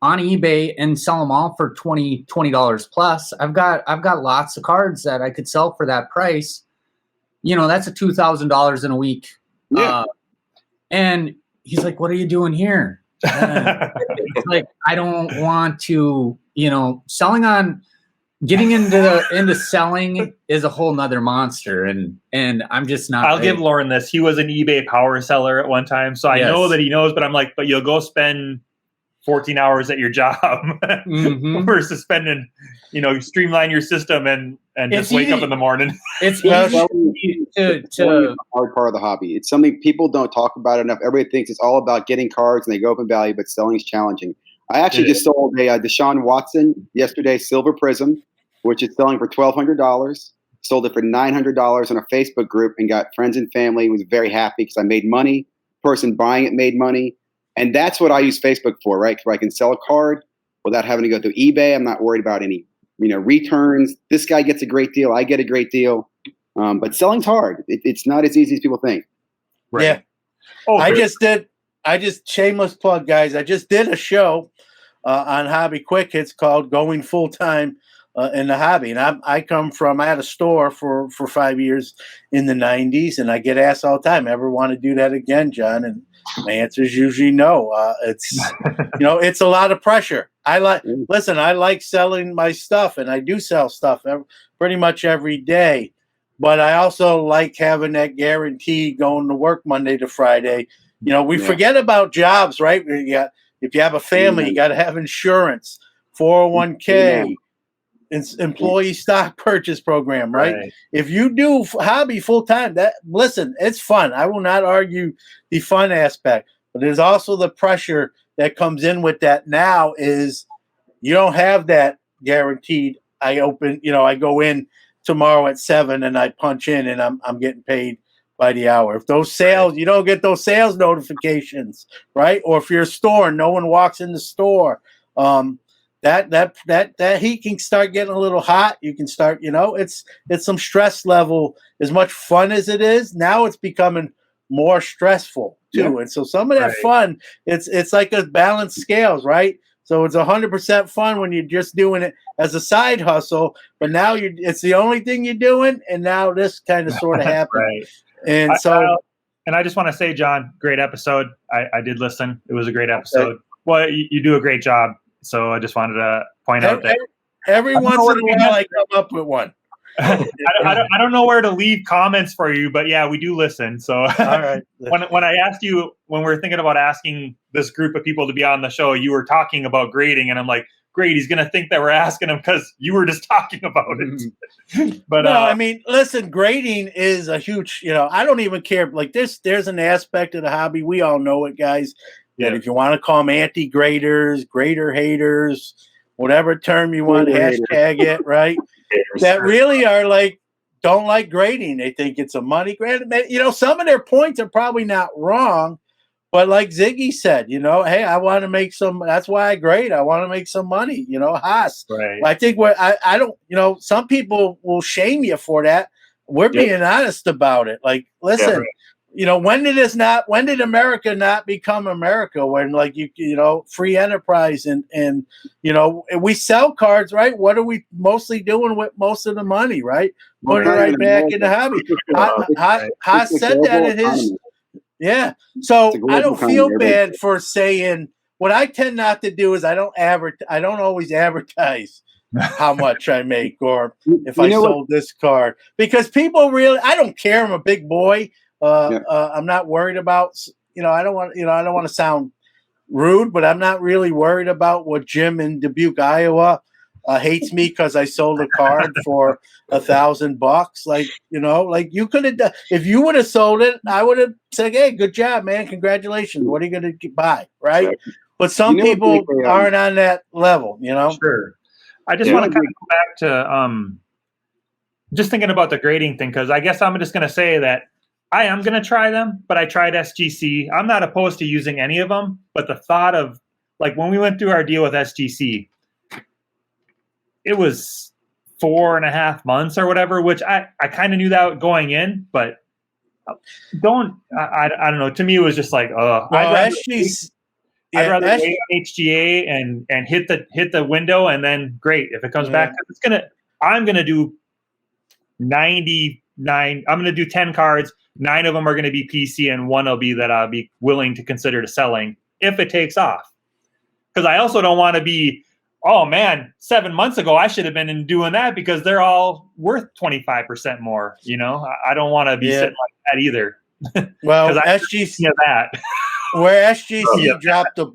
on eBay and sell them all for $20 plus. I've got lots of cards that I could sell for that price. That's a $2,000 in a week. Yeah. And he's like, "What are you doing here?" It's like, I don't want to, getting into selling is a whole nother monster, and I'm just not. I'll give Lauren this. He was an eBay power seller at one time, so I know that he knows. But I'm like, but you'll go spend 14 hours at your job versus spending, streamline your system and just wake up in the morning. It's easy to hard part of the hobby. It's something people don't talk about enough. Everybody thinks it's all about getting cards and they go up in value, but selling is challenging. I actually just sold a Deshaun Watson yesterday, Silver Prism, which is selling for $1,200. Sold it for $900 in a Facebook group and got friends and family. Was very happy because I made money. The person buying it made money. And that's what I use Facebook for, right? Where I can sell a card without having to go through eBay. I'm not worried about any, returns. This guy gets a great deal. I get a great deal. But selling's hard. It's not as easy as people think. Right. Yeah. Oh, Shameless plug, guys. I just did a show on Hobby Quick Hits called Going Full Time in the Hobby. And I had a store for 5 years in the 90s, and I get asked all the time, ever want to do that again, John? And my answer is usually no. It's, it's a lot of pressure. I like selling my stuff, and I do sell stuff pretty much every day. But I also like having that guarantee going to work Monday to Friday. We forget about jobs, right? If you have a family, you got to have insurance, 401k, employee stock purchase program, right? If you do hobby full time, listen, it's fun. I will not argue the fun aspect, but there's also the pressure that comes in with that. Now is you don't have that guaranteed. I go in tomorrow at 7 and I punch in and I'm getting paid by the hour. If those sales, you don't get those sales notifications, right? Or if you're a store and no one walks in the store, that heat can start getting a little hot. You can start, it's some stress level. As much fun as it is, now it's becoming more stressful too. Yeah. And so some of that fun, it's like a balanced scales, right? So it's 100% fun when you're just doing it as a side hustle, but now it's the only thing you're doing, and now this kind of sort of happened. And I just want to say, John, great episode. I did listen. It was a great episode. Okay. Well, you do a great job. So I just wanted to point out that every once in a while I come up with one. I don't know where to leave comments for you, but yeah, we do listen. So all right. when I asked you, when we were thinking about asking this group of people to be on the show, you were talking about grading, and I'm like, great, he's going to think that we're asking him because you were just talking about it. But no, I mean, listen, grading is a huge, I don't even care. Like there's an aspect of the hobby. We all know it, guys. That if you want to call them anti-graders, grader haters, whatever term you want, hashtag it, right? That really are don't like grading. They think it's a money grab. Some of their points are probably not wrong, but like Ziggy said, hey, I want to make some. That's why I grade. I want to make some money. Haas. Right. I think I don't. Some people will shame you for that. We're being honest about it. Like, listen. Yeah, right. When did America not become America? When free enterprise and we sell cards, right? What are we mostly doing with most of the money, right? Putting it right back in the hobby. Haas said that in his, So I don't feel bad for saying, what I tend not to do is I don't always advertise how much I make or if I sold this card, because people really, I don't care. I'm a big boy. I'm not worried about, I don't want to sound rude, but I'm not really worried about what Jim in Dubuque, Iowa, hates me because I sold a card for $1,000. Like you could have done, if you would have sold it, I would have said, hey, good job, man. Congratulations. What are you going to buy? Right. But some people aren't on that level, Sure. I just want to kind of go back to, just thinking about the grading thing. Cause I guess I'm just going to say that I am going to try them, but I tried SGC. I'm not opposed to using any of them, but the thought of when we went through our deal with SGC, it was 4.5 months or whatever, which I kind of knew that going in, but I don't know. To me, it was just like, I'd rather wait on HGA and hit the window, and then great. If it comes back, I'm going to do 99. I'm going to do 10 cards. 9 of them are going to be PC, and 1 will be that I'll be willing to consider to selling if it takes off. Because I also don't want to be, oh man, 7 months ago I should have been doing that because they're all worth 25% more. I don't want to be sitting like that either. Well, SGC that. Where SGC dropped the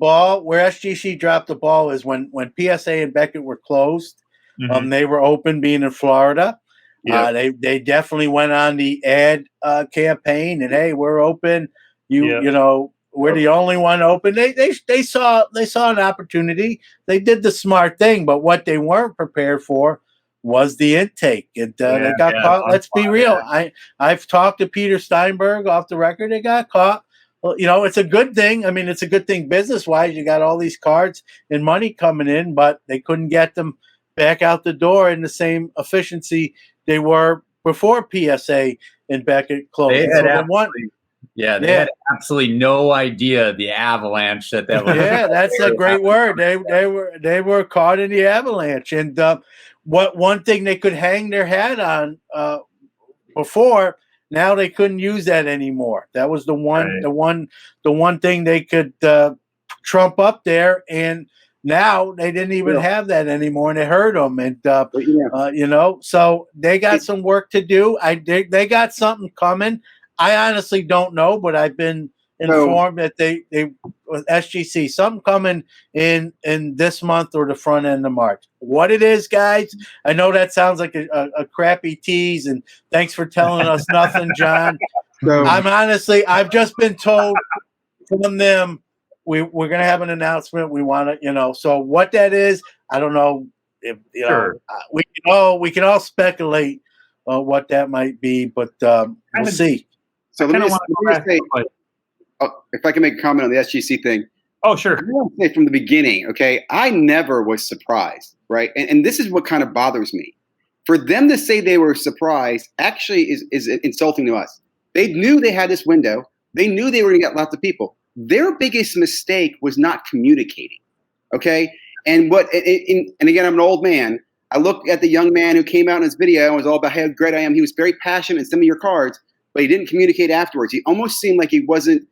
ball is when PSA and Beckett were closed. Mm-hmm. They were open, being in Florida. Yeah. They definitely went on the ad campaign, and hey, we're open. We're the only one open. They saw an opportunity. They did the smart thing, but what they weren't prepared for was the intake. They got caught. Let's be real. I've talked to Peter Steinberg off the record. They got caught well, it's a good thing. I mean, it's a good thing business-wise. You got all these cards and money coming in, but they couldn't get them back out the door in the same efficiency they were before PSA and Beckett closed. They So had had absolutely no idea the avalanche that was. Yeah, that's a great word. They were caught in the avalanche, and what one thing they could hang their hat on before. Now they couldn't use that anymore. That was the one thing they could trump up there, and now they didn't even have that anymore, and it hurt them. And so they got some work to do. They got something coming. I honestly don't know, but I've been informed that they with SGC something coming in this month or the front end of March. What it is, guys, I know that sounds like a crappy tease, and thanks for telling us nothing, John. I've just been told from them we're going to have an announcement. We want to, so what that is, I don't know. If we can all speculate what that might be, but we'll see. So let me say, if I can make a comment on the SGC thing. Oh, sure. I want to say from the beginning, okay, I never was surprised, right? And this is what kind of bothers me. For them to say they were surprised actually is insulting to us. They knew they had this window. They knew they were going to get lots of people. Their biggest mistake was not communicating, okay? And again, I'm an old man. I look at the young man who came out in his video and was all about how great I am. He was very passionate and sent me your cards, but he didn't communicate afterwards. He almost seemed like he wasn't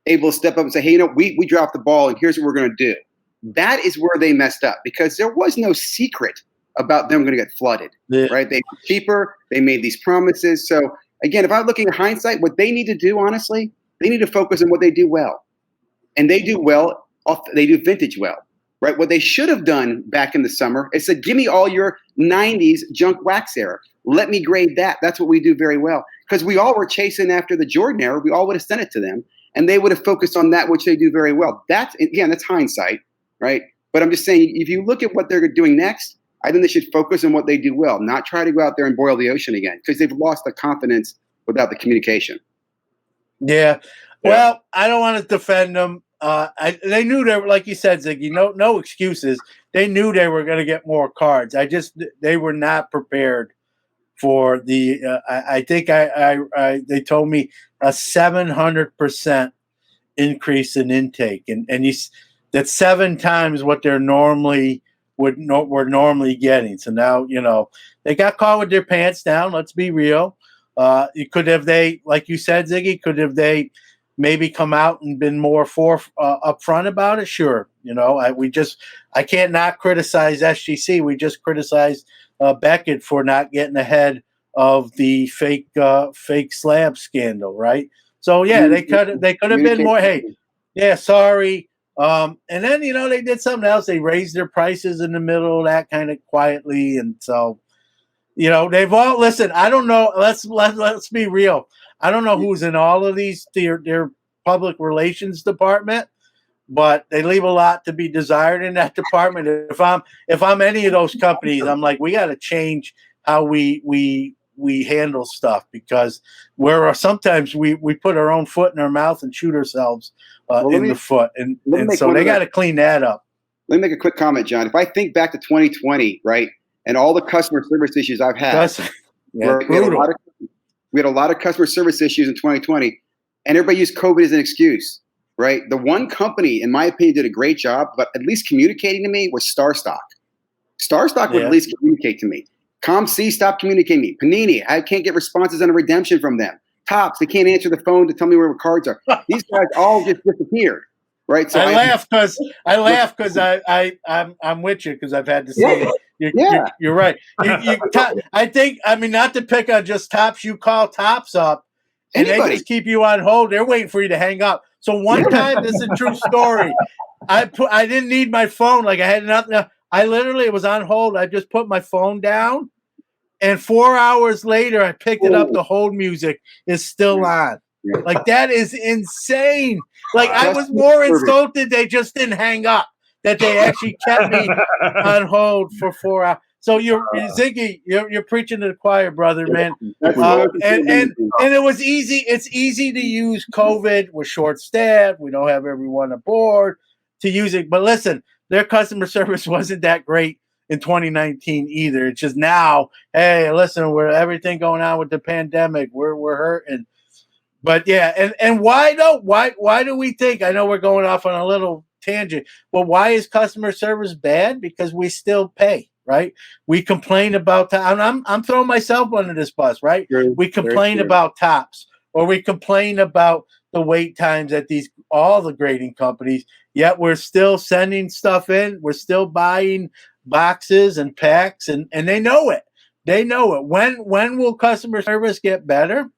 able to step up and say, hey, we dropped the ball and here's what we're going to do. That is where they messed up because there was no secret about them going to get flooded, right? They were cheaper. They made these promises. So again, if I'm looking at hindsight, what they need to do, honestly, they need to focus on what they do well. And they do well. They do vintage well, right? What they should have done back in the summer is said, give me all your 90s junk wax era. Let me grade that. That's what we do very well. Because we all were chasing after the Jordan era. We all would have sent it to them. And they would have focused on that, which they do very well. That's hindsight, right? But I'm just saying, if you look at what they're doing next, I think they should focus on what they do well, not try to go out there and boil the ocean again, because they've lost the confidence without the communication. Yeah. Well, I don't want to defend them. They knew they were, like you said, Ziggy, no excuses. They knew they were going to get more cards. They were not prepared for the. I think they told me a 700% increase in intake, and that's 7 times what they're normally were normally getting. So now they got caught with their pants down. Let's be real. Like you said, Ziggy, could have they maybe come out and been more upfront about it? Sure. I can't not criticize SGC. We just criticized Beckett for not getting ahead of the fake slab scandal, right? So yeah, they could have been more. Hey, yeah, sorry. And then they did something else. They raised their prices in the middle of that kind of quietly, and so they've all listen. I don't know. Let's be real. I don't know who's in all of these their public relations department, but they leave a lot to be desired in that department. If I'm any of those companies, I'm like, we got to change how we handle stuff, because sometimes we put our own foot in our mouth and shoot ourselves in the foot, and so they got to clean that up. Let me make a quick comment, John. If I think back to 2020, right, and all the customer service issues I've had, we had a lot of customer service issues in 2020, and everybody used COVID as an excuse, right? The one company, in my opinion, did a great job, but at least communicating to me was StarStock. StarStock would at least communicate to me. ComC stopped communicating to me. Panini, I can't get responses on a redemption from them. Topps, they can't answer the phone to tell me where the cards are. These guys all just disappeared, right? So I laugh because I'm with you, because I've had to say you're right. I think, not to pick on just Topps, you call Topps up and they just keep you on hold. They're waiting for you to hang up. So one time, this is a true story. I didn't need my phone. Like I had nothing. I literally was on hold. I just put my phone down, and 4 hours later, I picked it up. The hold music is still on. Like, that is insane. Like, I was more insulted they just didn't hang up that they actually kept me on hold for 4 hours. So Ziggy, you're preaching to the choir, brother, man. And it was easy. It's easy to use COVID. We're short-staffed. We don't have everyone aboard to use it. But listen, their customer service wasn't that great in 2019 either. It's just now, hey, listen, we're everything going on with the pandemic. We're hurting. But yeah, and why do we think? I know we're going off on a little tangent, but why is customer service bad? Because we still pay. Right? We complain about I'm throwing myself under this bus, right? We complain about tops, or we complain about the wait times at all the grading companies, yet we're still sending stuff in, we're still buying boxes and packs, and they know it. They know it. When will customer service get better?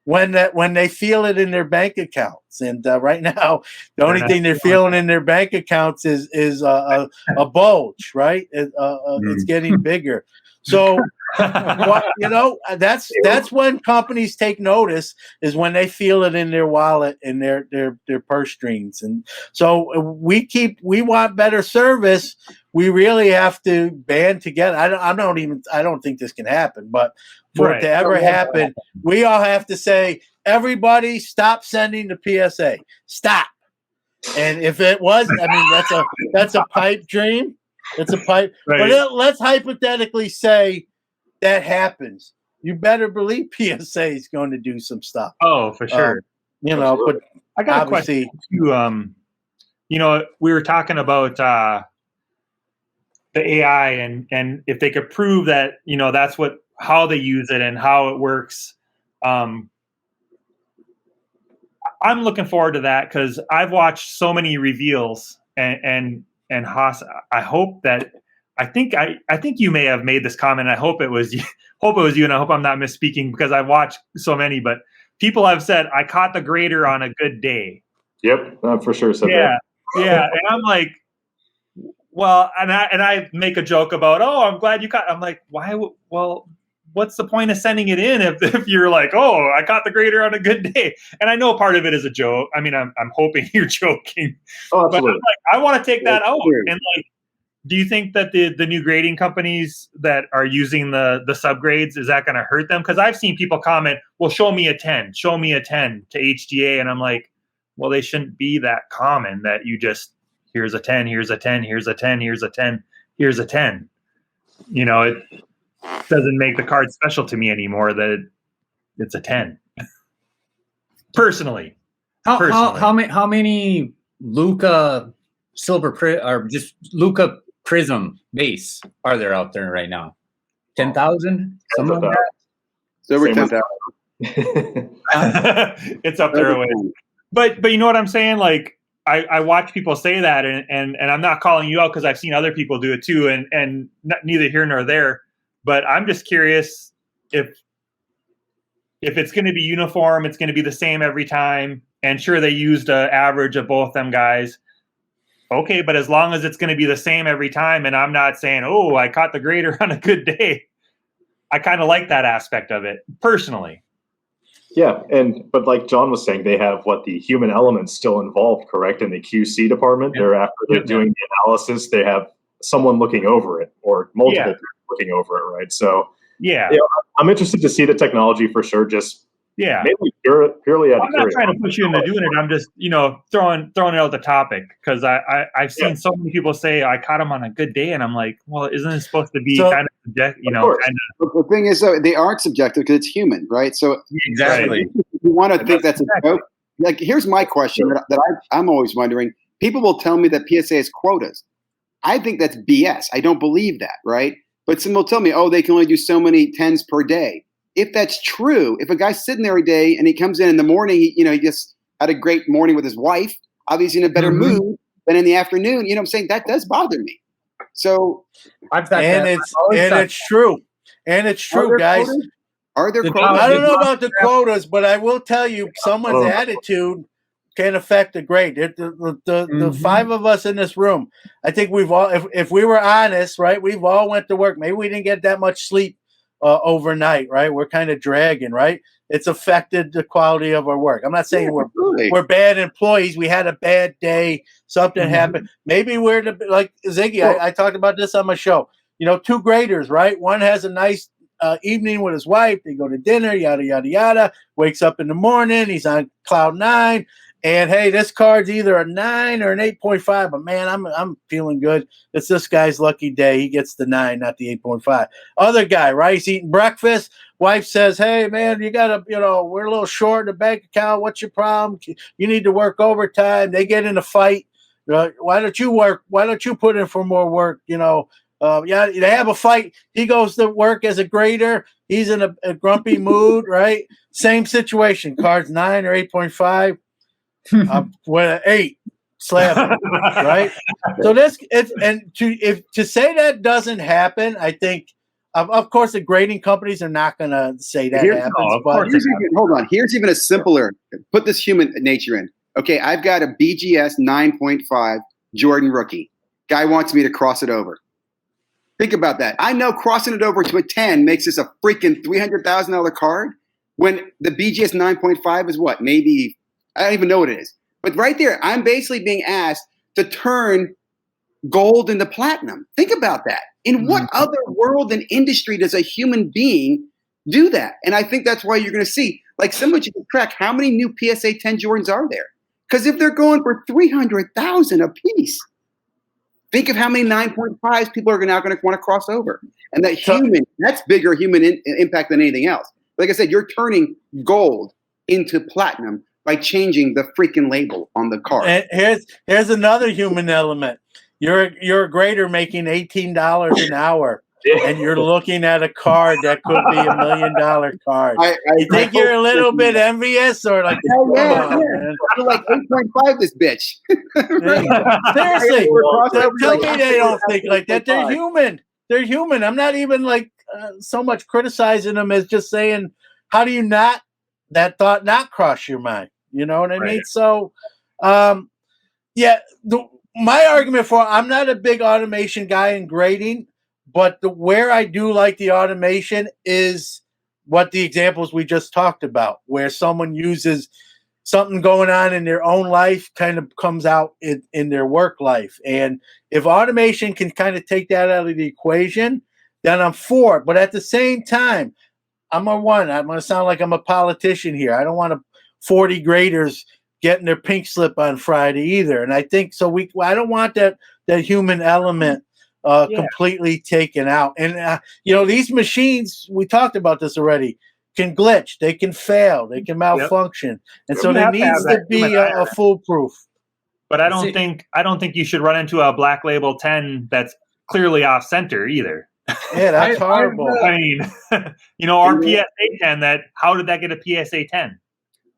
When they feel it in their bank accounts, and right now the only thing they're feeling in their bank accounts is a bulge, right? It's getting bigger. So that's when companies take notice, is when they feel it in their wallet and their purse strings. And so we want better service. We really have to band together. I don't think this can happen, but for it to ever happen, we all have to say, everybody stop sending the PSA. Stop. And if it was, that's a pipe dream. It's a pipe. Right. But let's hypothetically say that happens. You better believe PSA is going to do some stuff. Oh, for sure. But I got a question too. We were talking about the AI and if they could prove that, that's how they use it and how it works. I'm looking forward to that, because I've watched so many reveals and Haas. I think you may have made this comment. I hope it was you, and I hope I'm not misspeaking, because I've watched so many. But people have said, I caught the grader on a good day. Yep, for sure. Said that. And I'm like, well, and I make a joke about, oh, I'm glad you caught. I'm like, why? Well, what's the point of sending it in if you're like, oh, I caught the grader on a good day? And I know part of it is a joke. I mean, I'm hoping you're joking. Oh, absolutely. But I'm like, I want to take that out. And like, do you think that the new grading companies that are using the subgrades, is that going to hurt them? Because I've seen people comment, well, show me a 10 to HGA. And I'm like, well, they shouldn't be that common that you just, here's a 10, here's a 10, here's a 10, here's a 10, here's a 10. It doesn't make the card special to me anymore that it's a 10. Personally. How many Luca silver or just Luca Prism base are there out there right now? 10,000? Something like that? Over 10,000. It's up there. But you know what I'm saying? Like, I watch people say that, and I'm not calling you out, because I've seen other people do it too, and neither here nor there. But I'm just curious if it's going to be uniform, it's going to be the same every time. And sure, they used an average of both them guys. Okay, but as long as it's going to be the same every time, and I'm not saying, oh, I caught the grader on a good day, I kind of like that aspect of it, personally. Yeah, but like John was saying, they have the human element still involved, correct? In the QC department, after they're doing the analysis, they have someone looking over it, or multiple people looking over it, right? So I'm interested to see the technology for sure. Just maybe purely out of curiosity. I'm not trying to push you into doing it. I'm just throwing it out the topic, because I've seen so many people say, I caught him on a good day, and I'm like, well, isn't it supposed to be kind of The thing is, though, they aren't subjective because it's human, right? So exactly, you want to think that's a joke. Like, here's my question that I'm always wondering. People will tell me that PSA has quotas. I think that's BS. I don't believe that, right? But some will tell me, oh, they can only do so many 10s per day. If that's true, if a guy's sitting there every day and he comes in the morning, he just had a great morning with his wife, obviously in a better mood than in the afternoon. You know what I'm saying? That does bother me. So it's true. And it's true, guys. Are there quotas? I don't know about the quotas, but I will tell you, someone's attitude can affect the grade. The five of us in this room, I think we've all, if we were honest, right, we've all went to work. Maybe we didn't get that much sleep overnight, right? We're kind of dragging, right? It's affected the quality of our work. I'm not saying we're Absolutely. we're bad employees. We had a bad day. Something happened. Maybe we're like Ziggy. I talked about this on my show. You know, two graders, right? One has a nice evening with his wife. They go to dinner, yada, yada, yada. Wakes up in the morning. He's on cloud 9. And, hey, this card's either a 9 or an 8.5. But, man, I'm feeling good. It's this guy's lucky day. He gets the 9, not the 8.5. Other guy, right? He's eating breakfast. Wife says, hey, man, you got to, we're a little short in the bank account. What's your problem? You need to work overtime. They get in a fight. Why don't you work? Why don't you put in for more work? They have a fight. He goes to work as a grader. He's in a grumpy mood, right? Same situation. Cards 9 or 8.5. With an 8, slap him, right? So to say that doesn't happen, I think, of course, the grading companies are not going to say that happens. Hold on. Here's even a simpler. Put this human nature in. Okay, I've got a BGS 9.5 Jordan rookie. Guy wants me to cross it over. Think about that. I know crossing it over to a 10 makes this a freaking $300,000 card when the BGS 9.5 is what? Maybe, I don't even know what it is. But right there, I'm basically being asked to turn gold into platinum. Think about that. In what other world and industry does a human being do that? And I think that's why you're going to see, like, somebody can track how many new PSA 10 Jordans are there. Because if they're going for $300,000 a piece, think of how many 9.5s people are now going to want to cross over. And that's bigger human impact than anything else. Like I said, you're turning gold into platinum by changing the freaking label on the card. And here's another human element. You're a grader making $18 an hour, and you're looking at a card that could be $1 million card. You think you're a little bit envious, or like, man. I'm like 8.5 this bitch. Seriously, tell me they don't think like that. They're human. They're human. I'm not even like so much criticizing them as just saying, how do you not that thought not cross your mind? You know what I mean? So, my argument for I'm not a big automation guy in grading, but where I do like the automation is what the examples we just talked about, where someone uses something going on in their own life kind of comes out in their work life. And if automation can kind of take that out of the equation, then I'm for it. But at the same time, I'm going to sound like I'm a politician here. I don't want 40 graders getting their pink slip on Friday either. And I think so. I don't want that human element completely taken out. And, these machines, we talked about this already, can glitch. They can fail. They can malfunction. And so there needs to be a foolproof. But I don't think you should run into a black label 10 that's clearly off center either. Yeah, that's horrible. I mean, our PSA 10, how did that get a PSA 10?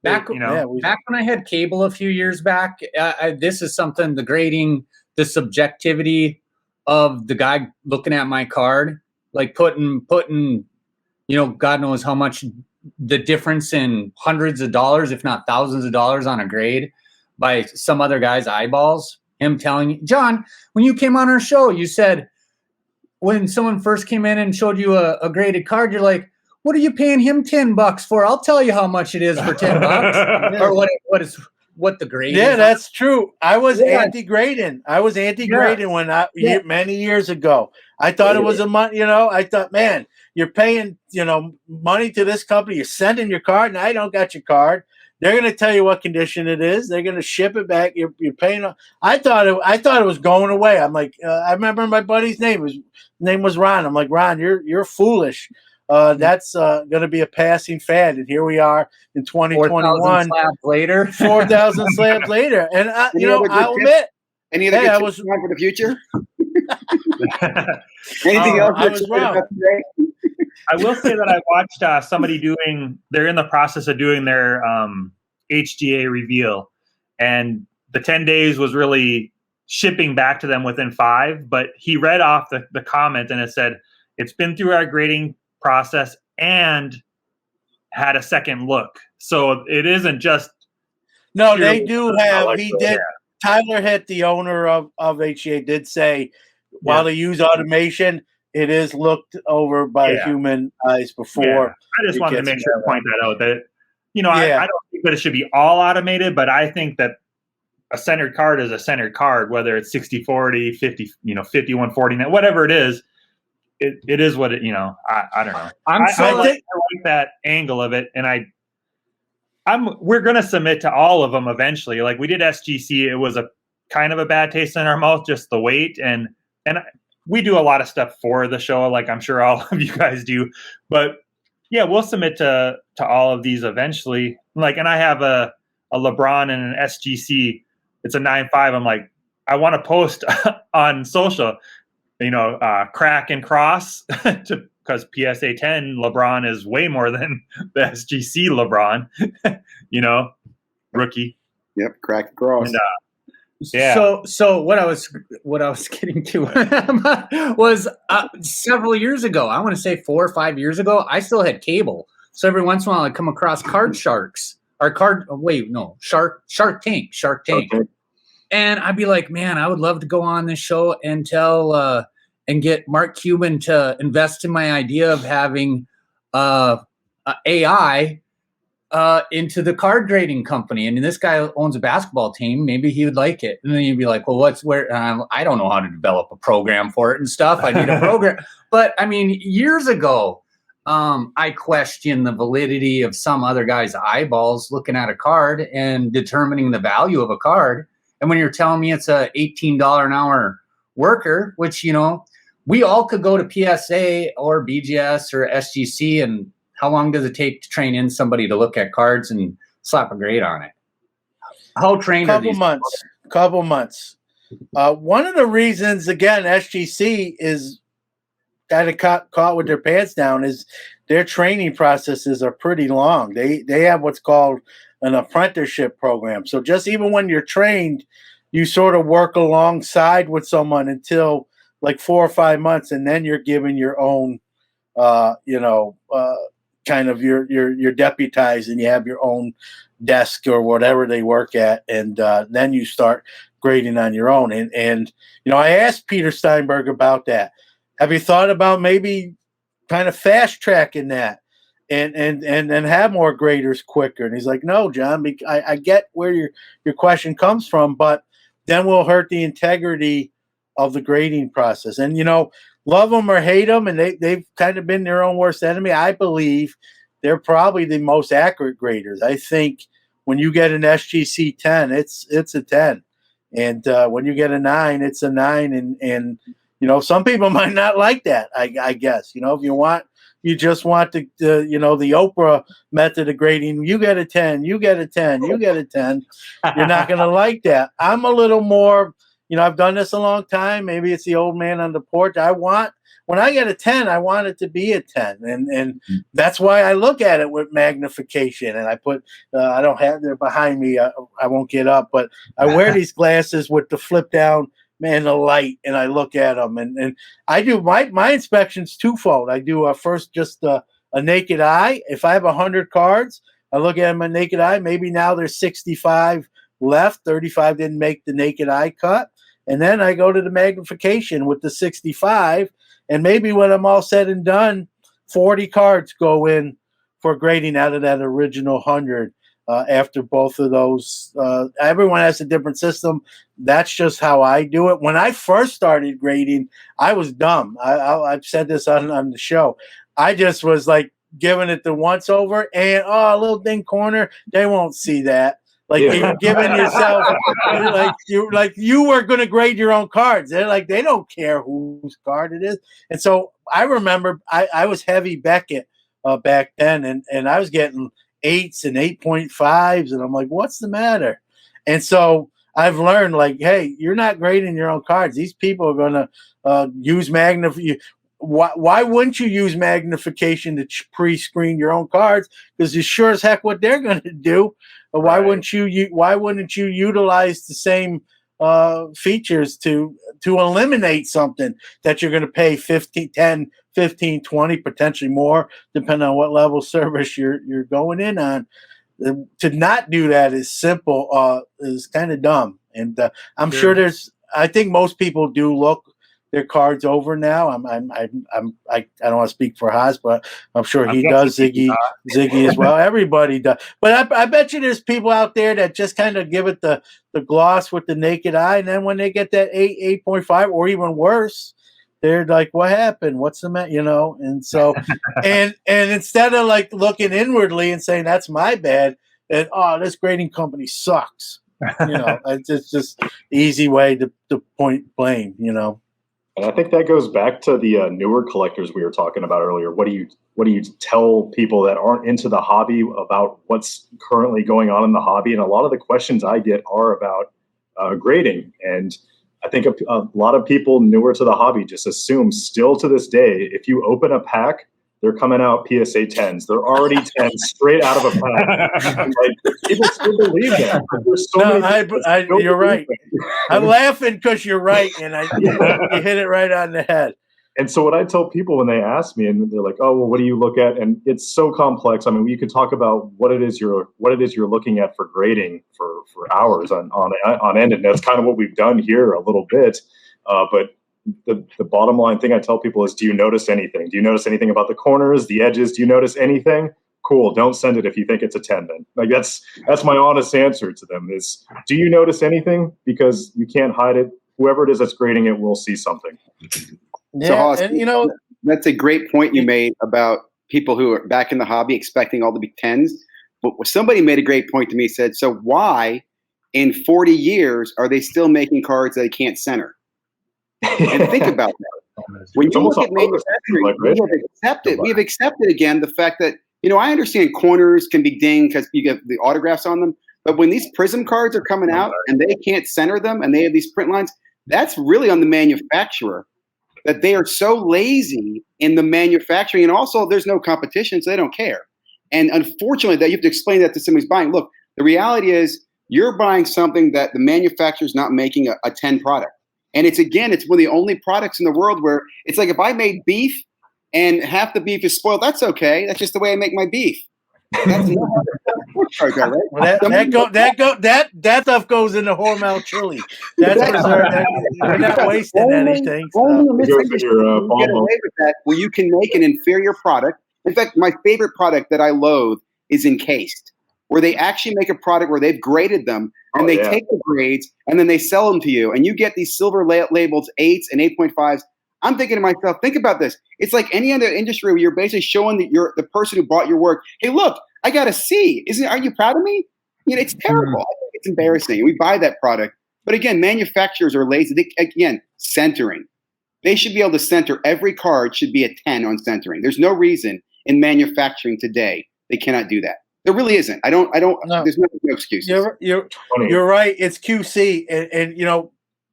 Back when I had cable a few years back, this is something, the grading, the subjectivity of the guy looking at my card, like putting, God knows how much the difference in hundreds of dollars, if not thousands of dollars on a grade by some other guy's eyeballs. Him telling you, John, when you came on our show, you said when someone first came in and showed you a graded card, you're like, what are you paying him $10 for? I'll tell you how much it is for $10 or what the grade is. Yeah, that's true. I was anti-grading. When many years ago. I thought it was I thought, man, you're paying, money to this company. You're sending your card and I don't got your card. They're going to tell you what condition it is. They're going to ship it back. You're paying. I thought it was going away. I'm like, I remember my buddy's name was Ron. I'm like, Ron, you're foolish. That's going to be a passing fad, and here we are in 2021. 4,000 slabs later. 4,000 slabs later, and I'll admit. Any other good tips for the future? Anything else? I was wrong. I will say that I watched somebody they're in the process of doing their HGA reveal, and the 10 days was really shipping back to them within 5, but he read off the comment and it said, it's been through our grading process and had a second look. So it isn't just. No, they do have, he did. Tyler Hitt, the owner of HGA, did say while they use automation, it is looked over by human eyes before. I just wanted to make sure to point that out that, I don't think that it should be all automated, but I think that a centered card is a centered card, whether it's 60-40, 50, 51-49, whatever it is. It is what it, I don't know. I like that angle of it, and we're going to submit to all of them eventually. Like we did SGC, it was a kind of a bad taste in our mouth, just the weight, and we do a lot of stuff for the show, like I'm sure all of you guys do. But yeah, we'll submit to all of these eventually. Like, and I have a LeBron and an SGC. It's a 9.5. I'm like, I want to post on social, crack and cross because PSA 10 LeBron is way more than the SGC LeBron, rookie. Yep, crack and cross. And, yeah. So what I was getting to was several years ago. I want to say 4 or 5 years ago. I still had cable, so every once in a while I come across Card Sharks or Shark Tank, Okay. and I'd be like, man, I would love to go on this show and tell and get Mark Cuban to invest in my idea of having AI. Into the card grading company, and this guy owns a basketball team. Maybe he would like it, and then you'd be like, "Well, I don't know how to develop a program for it and stuff. I need a program." But I mean, years ago, I questioned the validity of some other guy's eyeballs looking at a card and determining the value of a card. And when you're telling me it's a $18 an hour worker, which we all could go to PSA or BGS or SGC and how long does it take to train in somebody to look at cards and slap a grade on it? How trained are these? Couple months. One of the reasons, again, SGC is kind of caught with their pants down is their training processes are pretty long. They have what's called an apprenticeship program. So just even when you're trained, you sort of work alongside with someone until like 4 or 5 months, and then you're given your own, kind of you're deputized and you have your own desk or whatever they work at, and then you start grading on your own. And I asked Peter Steinberg about that. Have you thought about maybe kind of fast tracking that and have more graders quicker? And he's like, no, John, I get where your question comes from, but then we'll hurt the integrity of the grading process. And love them or hate them, and they've kind of been their own worst enemy. I believe they're probably the most accurate graders. I think when you get an SGC 10, it's a 10, and when you get a 9, it's a 9. And some people might not like that. I guess if you just want the Oprah method of grading, you get a 10, you get a 10, you get a 10. You're not going to like that. I'm a little more. I've done this a long time. Maybe it's the old man on the porch. When I get a 10, I want it to be a 10. And that's why I look at it with magnification. And I put, I don't have they're behind me. I won't get up, but I wear these glasses with the flip down, the light, and I look at them. And I do my inspection's twofold. I do first just a naked eye. If I have 100 cards, I look at them a naked eye. Maybe now there's 65 left, 35 didn't make the naked eye cut. And then I go to the magnification with the 65. And maybe when I'm all said and done, 40 cards go in for grading out of that original 100 after both of those. Everyone has a different system. That's just how I do it. When I first started grading, I was dumb. I've said this on the show. I just was like giving it the once over and, a little ding corner. They won't see that. Like you're giving yourself, like you were going to grade your own cards. They're like, they don't care whose card it is. And so I remember I was heavy Beckett back then, and I was getting 8s and 8.5s, and I'm like, what's the matter? And so I've learned, like, hey, you're not grading your own cards. These people are going to use magnification. Why wouldn't you use magnification to pre-screen your own cards? Because it's sure as heck what they're going to do. Why wouldn't you utilize the same features to eliminate something that you're going to pay 10, 15, 20, potentially more, depending on what level service you're going in on? To not do that is simple, is kind of dumb. And I'm sure I think most people do look their cards over now. I don't want to speak for Haas, but I'm sure he does. Ziggy as well. Everybody does. But I bet you there's people out there that just kind of give it the gloss with the naked eye, and then when they get that 8.5 or even worse, they're like, "What happened? What's the matter?" And so, and instead of like looking inwardly and saying that's my bad, and this grading company sucks. It's just the easy way to point blame. And I think that goes back to the newer collectors we were talking about earlier. What do you tell people that aren't into the hobby about what's currently going on in the hobby? And a lot of the questions I get are about grading. And I think a lot of people newer to the hobby just assume still to this day, if you open a pack, they're coming out PSA 10s. They're already 10s straight out of a pack. People still believe that. You're right. I'm laughing because you're right, and you hit it right on the head. And so what I tell people when they ask me, and they're like, "Oh, well, what do you look at?" And it's so complex. I mean, you could talk about what it is you're looking at for grading for hours on end, and that's kind of what we've done here a little bit. But the bottom line thing I tell people is, do you notice anything? Do you notice anything about the corners, the edges? Do you notice anything? Cool. Don't send it if you think it's a 10 then. Like that's my honest answer to them is, do you notice anything? Because you can't hide it. Whoever it is that's grading it will see something. Yeah, so, and that's a great point you made about people who are back in the hobby expecting all to be 10s. But somebody made a great point to me, said, so why in 40 years are they still making cards that they can't center? And think about that. When you look at manufacturing, we have accepted again the fact that, I understand corners can be dinged because you get the autographs on them. But when these Prism cards are coming out and they can't center them and they have these print lines, that's really on the manufacturer, that they are so lazy in the manufacturing. And also there's no competition, so they don't care. And unfortunately, that you have to explain that to somebody who's buying. Look, the reality is you're buying something that the manufacturer's not making a 10 product. And it's one of the only products in the world where it's like if I made beef and half the beef is spoiled, that's okay. That's just the way I make my beef. That's that stuff goes into Hormel chili. That's preserved. You're not wasting anything. You get away with that where you can make an inferior product. In fact, my favorite product that I loathe is Encased, where they actually make a product where they've graded them and they take the grades and then they sell them to you. And you get these silver labeled 8s and 8.5s. I'm thinking to myself, think about this. It's like any other industry where you're basically showing that you're the person who bought your work. Hey, look, I got a C. Are you proud of me? It's terrible. I think it's embarrassing. We buy that product. But again, manufacturers are lazy. Centering. They should be able to center. Every card should be a 10 on centering. There's no reason in manufacturing today they cannot do that. There really isn't. No. There's no excuses. You're right. It's QC, and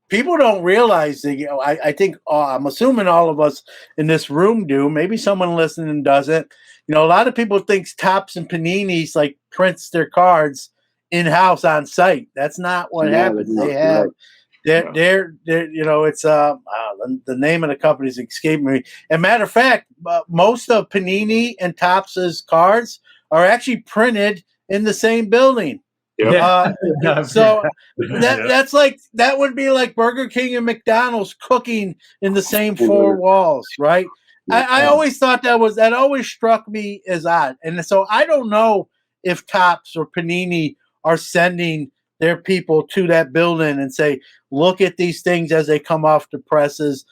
people don't realize that. I think I'm assuming all of us in this room do. Maybe someone listening doesn't. A lot of people think Topps and Panini's like prints their cards in house on site. That's not what happens. They have. They're it's the name of the company's escaping me. And matter of fact, most of Panini and Topps's cards are actually printed in the same building. So that's like that would be like Burger King and McDonald's cooking in the same four walls, right? I always thought that always struck me as odd, and so I don't know if Topps or Panini are sending their people to that building and say, look at these things as they come off the presses,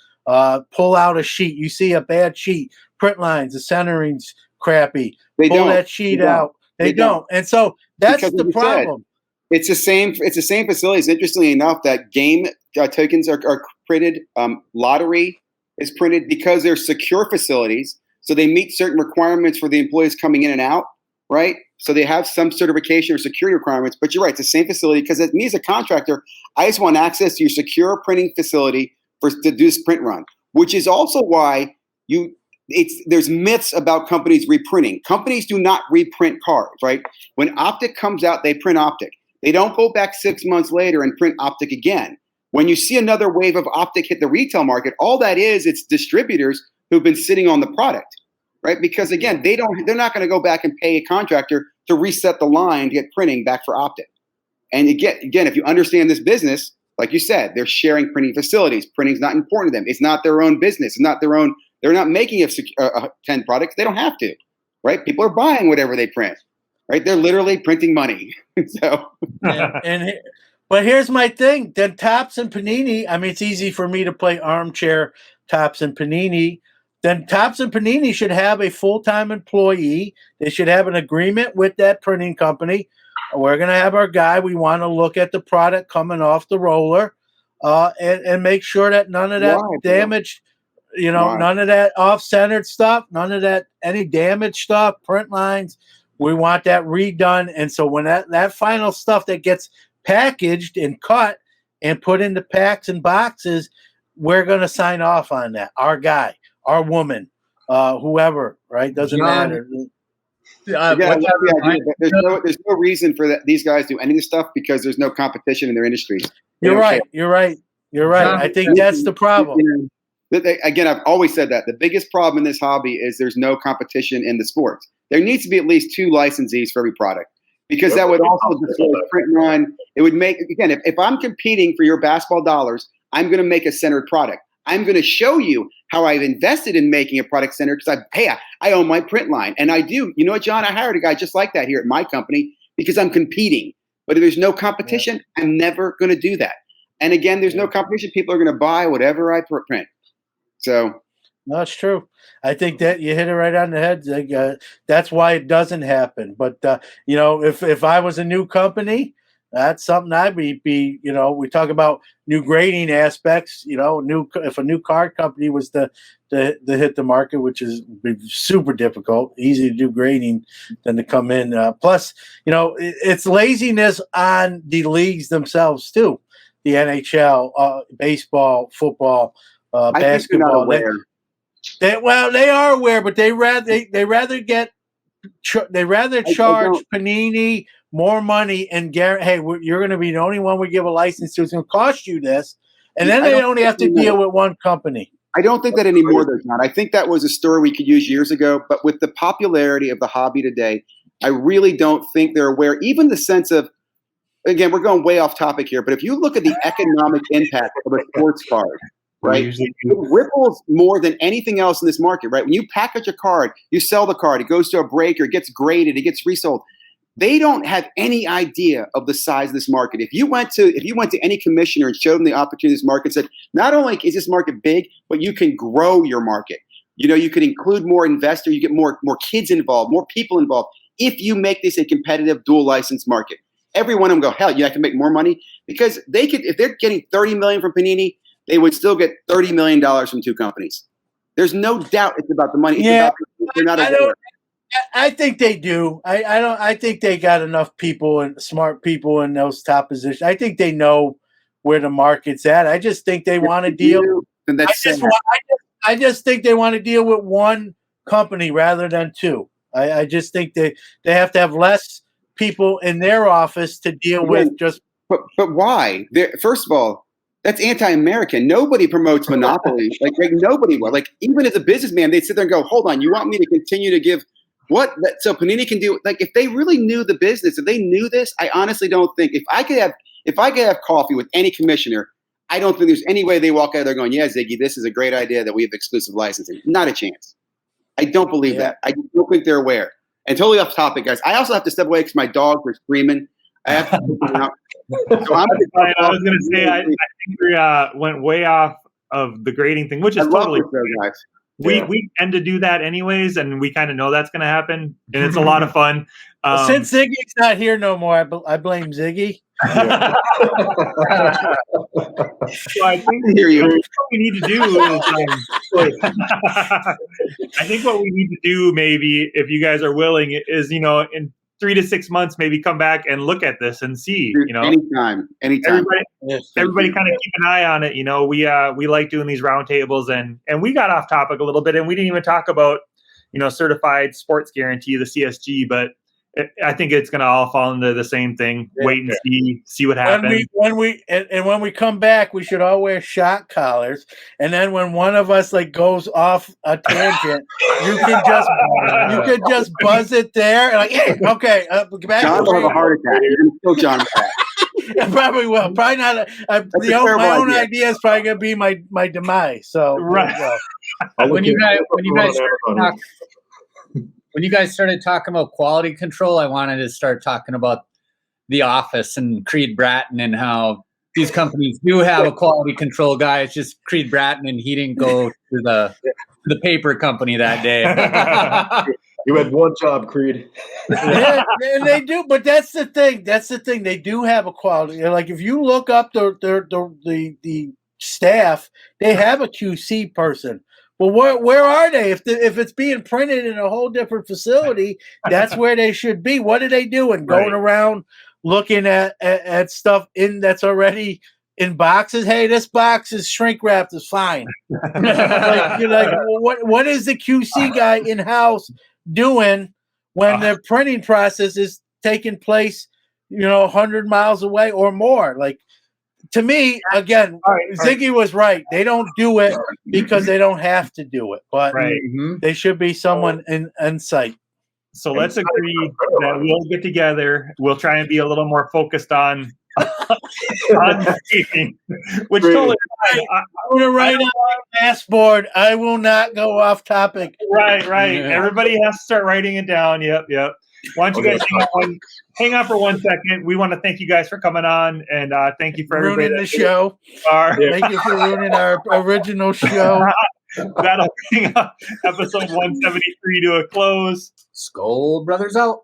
pull out a sheet. You see a bad sheet, print lines, the centering's crappy. Pull that sheet out. They don't. And so that's the problem. It's the same facilities. Interestingly enough, that game tokens are printed. Lottery is printed because they're secure facilities. So they meet certain requirements for the employees coming in and out, right? So they have some certification or security requirements. But you're right, it's the same facility because me as a contractor, I just want access to your secure printing facility to do this print run, which is also why there's myths about companies reprinting. Companies do not reprint cards, right? When Optic comes out, they print Optic. They don't go back 6 months later and print Optic again. When you see another wave of Optic hit the retail market, all that is, it's distributors who've been sitting on the product, right? Because again, they're not going to go back and pay a contractor to reset the line to get printing back for Optic. And again, if you understand this business, Like you said, they're sharing printing facilities. Printing's not important to them. It's not their own business. It's not their own. They're not making 10 products. They don't have to, right? People are buying whatever they print, right? They're literally printing money. So, but here's my thing. Then Topps and Panini. I mean, it's easy for me to play armchair Topps and Panini. Then Topps and Panini should have a full-time employee. They should have an agreement with that printing company. We're going to have our guy. We want to look at the product coming off the roller and make sure that none of that damaged, none of that off-centered stuff, none of that, any damaged stuff, print lines. We want that redone. And so when that final stuff that gets packaged and cut and put into packs and boxes, we're going to sign off on that. Our guy, our woman, whoever, right? Doesn't matter. There's no reason for these guys to do any of this stuff because there's no competition in their industries. You're right. I think that's the problem. Again, I've always said that the biggest problem in this hobby is there's no competition in the sports. There needs to be at least 2 licensees for every product because that would also destroy the print run. It would make, again, if I'm competing for your basketball dollars, I'm going to make a centered product. I'm going to show you how I've invested in making a product centered because I own my print line. And I do. You know what, John? I hired a guy just like that here at my company because I'm competing. But if there's no competition, I'm never going to do that. And again, there's no competition. People are going to buy whatever I print. So no, it's true. I think that you hit it right on the head. Like, that's why it doesn't happen. But if I was a new company, that's something I'd be. We talk about new grading aspects. If a new card company was to hit the market, which is super difficult, easy to do grading than to come in. Plus, it's laziness on the leagues themselves too. The NHL, baseball, football, basketball. They are aware, but they rather charge Panini more money and guarantee, hey, you're going to be the only one we give a license to. It's going to cost you this, and then they only have to deal with one company. I don't think that anymore, though, John. I think that was a story we could use years ago, but with the popularity of the hobby today, I really don't think they're aware. Even the sense of, again, we're going way off topic here, but if you look at the economic impact of a sports card, right, it ripples more than anything else in this market, right? When you package a card, you sell the card, it goes to a breaker, it gets graded, it gets resold. They don't have any idea of the size of this market. If you went to any commissioner and showed them the opportunity of this market and said, not only is this market big, but you can grow your market. You can include more investors, you get more kids involved, more people involved. If you make this a competitive dual license market, every one of them go, hell, I can make more money because they could. If they're getting $30 million from Panini, they would still get $30 million from 2 companies. There's no doubt it's about the money. It's about they're not aware. I think they do. I think they got enough people and smart people in those top positions. I think they know where the market's at. I just think they want to deal. I just think they want to deal with one company rather than 2. I just think they have to have less people in their office to deal with. But why? First of all, that's anti-American. Nobody promotes monopoly. like nobody will. Like even as a businessman, they sit there and go, "Hold on, you want me to continue to give?" What? So Panini can do, like, if they really knew the business, if they knew this, I honestly don't think if I could have coffee with any commissioner, I don't think there's any way they walk out there going, yeah, Ziggy, this is a great idea that we have exclusive licensing. Not a chance. I don't believe that. I don't think they're aware. And totally off topic, guys. I also have to step away because my dogs are screaming. I have to put them out. So I was going to say, I think we went way off of the grading thing, which is totally fair, guys. We tend to do that anyways, and we kind of know that's going to happen, and it's a lot of fun. Since Ziggy's not here no more, I blame Ziggy. So I think what we need to do is, I think what we need to do, maybe if you guys are willing, is in 3 to 6 months, maybe come back and look at this and see. Anytime. Everybody kind of keep an eye on it. We like doing these roundtables, and we got off topic a little bit, and we didn't even talk about certified sports guarantee, the CSG, but I think it's going to all fall into the same thing. Wait and see what happens. When we come back, we should all wear shot collars. And then when one of us goes off a tangent, you can just buzz it there. And okay, back. John will have a heart attack. You're going to kill John with that. I probably will. Probably not. My own idea is probably going to be my demise. So Right. When you guys started talking about quality control, I wanted to start talking about The Office and Creed Bratton and how these companies do have a quality control guy. It's just Creed Bratton, and he didn't go to the paper company that day. You had one job, Creed. Yeah, and they do, but that's the thing. They do have a quality. Like if you look up the staff, they have a QC person. Well, where are they? If it's being printed in a whole different facility, that's where they should be. What are they doing? Right. Going around looking at stuff that's already in boxes. Hey, this box is shrink wrapped. Is fine. You're like, well, what is the QC guy in house doing when the printing process is taking place, 100 miles away or more? Like, to me, again, Ziggy was right. They don't do it because they don't have to do it, but they should be someone in sight. So let's agree that we'll get together. We'll try and be a little more focused on speaking, which totally fine. I'm going to write on my passport. I will not go off topic. Right. Yeah. Everybody has to start writing it down. Yep. Why don't you guys hang on for 1 second? We want to thank you guys for coming on, and thank you for everybody ruining the show. Thank you for ruining our original show. That'll bring up episode 173 to a close. Skull Brothers out.